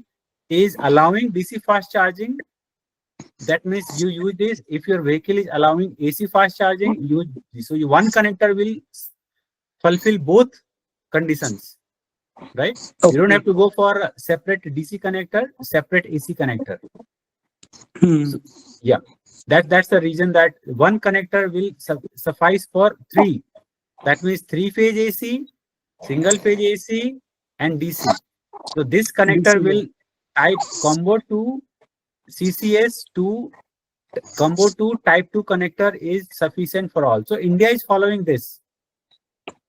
is allowing DC fast charging. That means you use this. If your vehicle is allowing AC fast charging, one connector will fulfill both conditions, right? You don't have Okay. to go for a separate DC connector, separate AC connector. Hmm. So, yeah, that's the reason that one connector will suffice for three. That means three-phase AC, single-phase AC, and DC. So this connector will type combo 2 CCS to combo 2 type 2 connector is sufficient for all. So India is following this.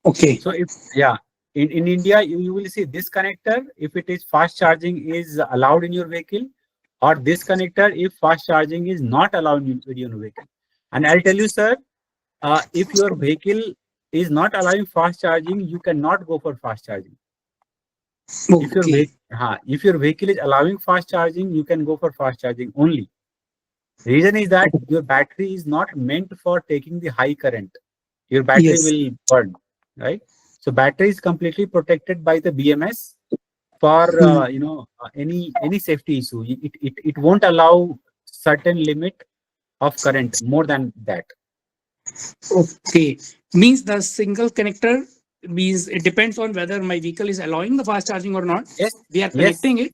Okay. So if, yeah, in India, you will see this connector, if it is fast charging is allowed in your vehicle, or this connector if fast charging is not allowed in your vehicle. And I'll tell you, sir, if your vehicle is not allowing fast charging, you cannot go for fast charging. Okay. If your vehicle is allowing fast charging, you can go for fast charging only. Reason is that your battery is not meant for taking the high current. Your battery Yes. will burn, right? So battery is completely protected by the BMS for Hmm. any safety issue. It won't allow certain limit of current, more than that. Okay. Means the single connector means it depends on whether my vehicle is allowing the fast charging or not. Yes. We are Yes. connecting it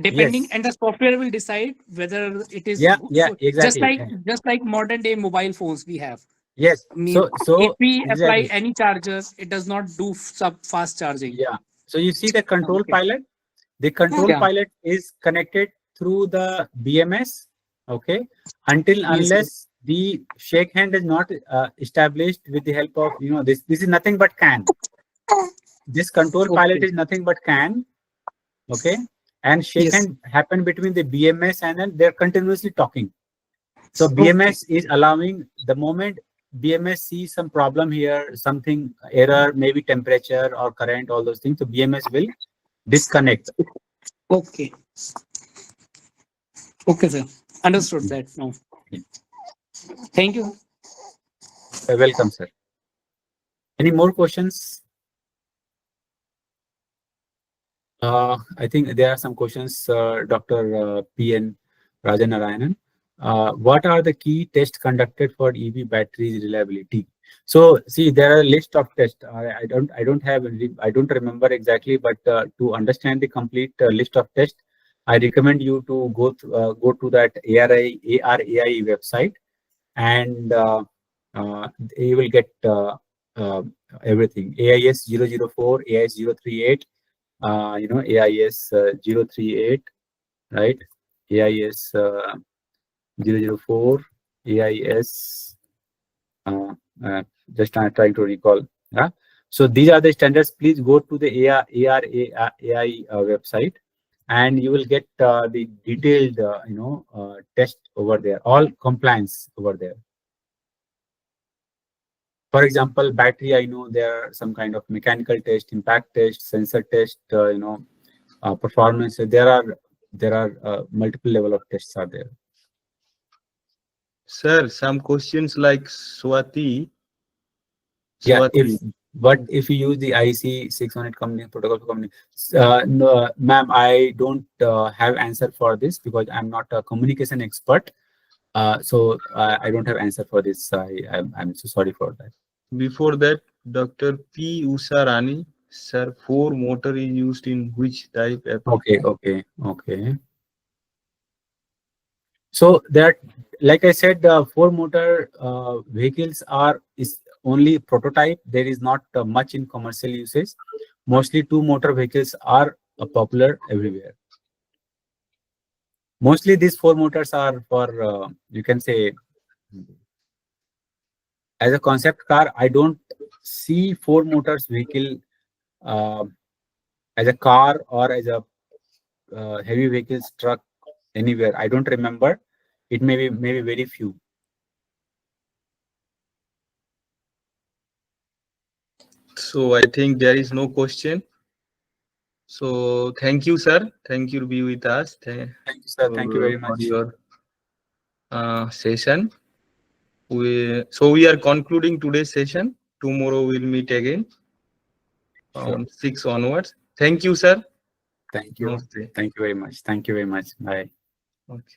depending, Yes. and the software will decide whether it is Yeah. Yeah. just Exactly. like modern day mobile phones we have. Yes. Means if So we apply exactly. any chargers, it does not do sub fast charging. Yeah. So you see the control Okay. pilot. The control Yeah. pilot is connected through the BMS. Okay. Until Yes, sir. unless the shake hand is not established with the help of this. This is nothing but CAN. This control pilot Okay. is nothing but CAN. Okay. And shake Yes. hand happen between the BMS, and then they're continuously talking. So Okay. BMS is allowing, the moment BMS sees some problem here, something error, maybe temperature or current, all those things. So BMS will disconnect. Okay. Okay, sir. Understood that now. Yeah. Thank you. Welcome, sir. Any more questions? I think there are some questions, Dr. P.N. Rajanarayanan. What are the key tests conducted for EV batteries reliability? So, see, there are a list of tests. I don't remember exactly, but to understand the complete list of tests, I recommend you to go to that ARAI website, and you will get uh, everything. AIS 004, AIS 038. AIS 038, right? AIS 004, AIS, just I'm trying to recall. Yeah. So these are the standards. Please go to the ARAI website, and you will get the detailed, test over there, all compliance over there. For example, battery, I know there are some kind of mechanical test, impact test, sensor test, performance. There are multiple level of tests are there. Sir, some questions like Swati. Yeah, Swati. if you use the IC 600 company protocol company, no, ma'am, I don't have answer for this because I'm not a communication expert. So I don't have answer for this. I'm so sorry for that. Before that, Dr. P. Usha Rani. Sir, 4 motor is used in which type application? Okay. So that, like I said, 4-motor vehicles is only prototype. There is not much in commercial usage. Mostly 2-motor vehicles are popular everywhere. Mostly these 4 motors are for, you can say, as a concept car. I don't see 4 motors vehicle uh, as a car or as a heavy vehicles truck anywhere. I don't remember. It may be maybe very few. So I think there is no question. So thank you, sir. Thank you to be with us. Thank you, sir. Thank you very For much. your session. We are concluding today's session. Tomorrow we'll meet again from 6 onwards. Thank you, sir. Thank you. Namaste. Thank you very much. Thank you very much. Bye. Okay.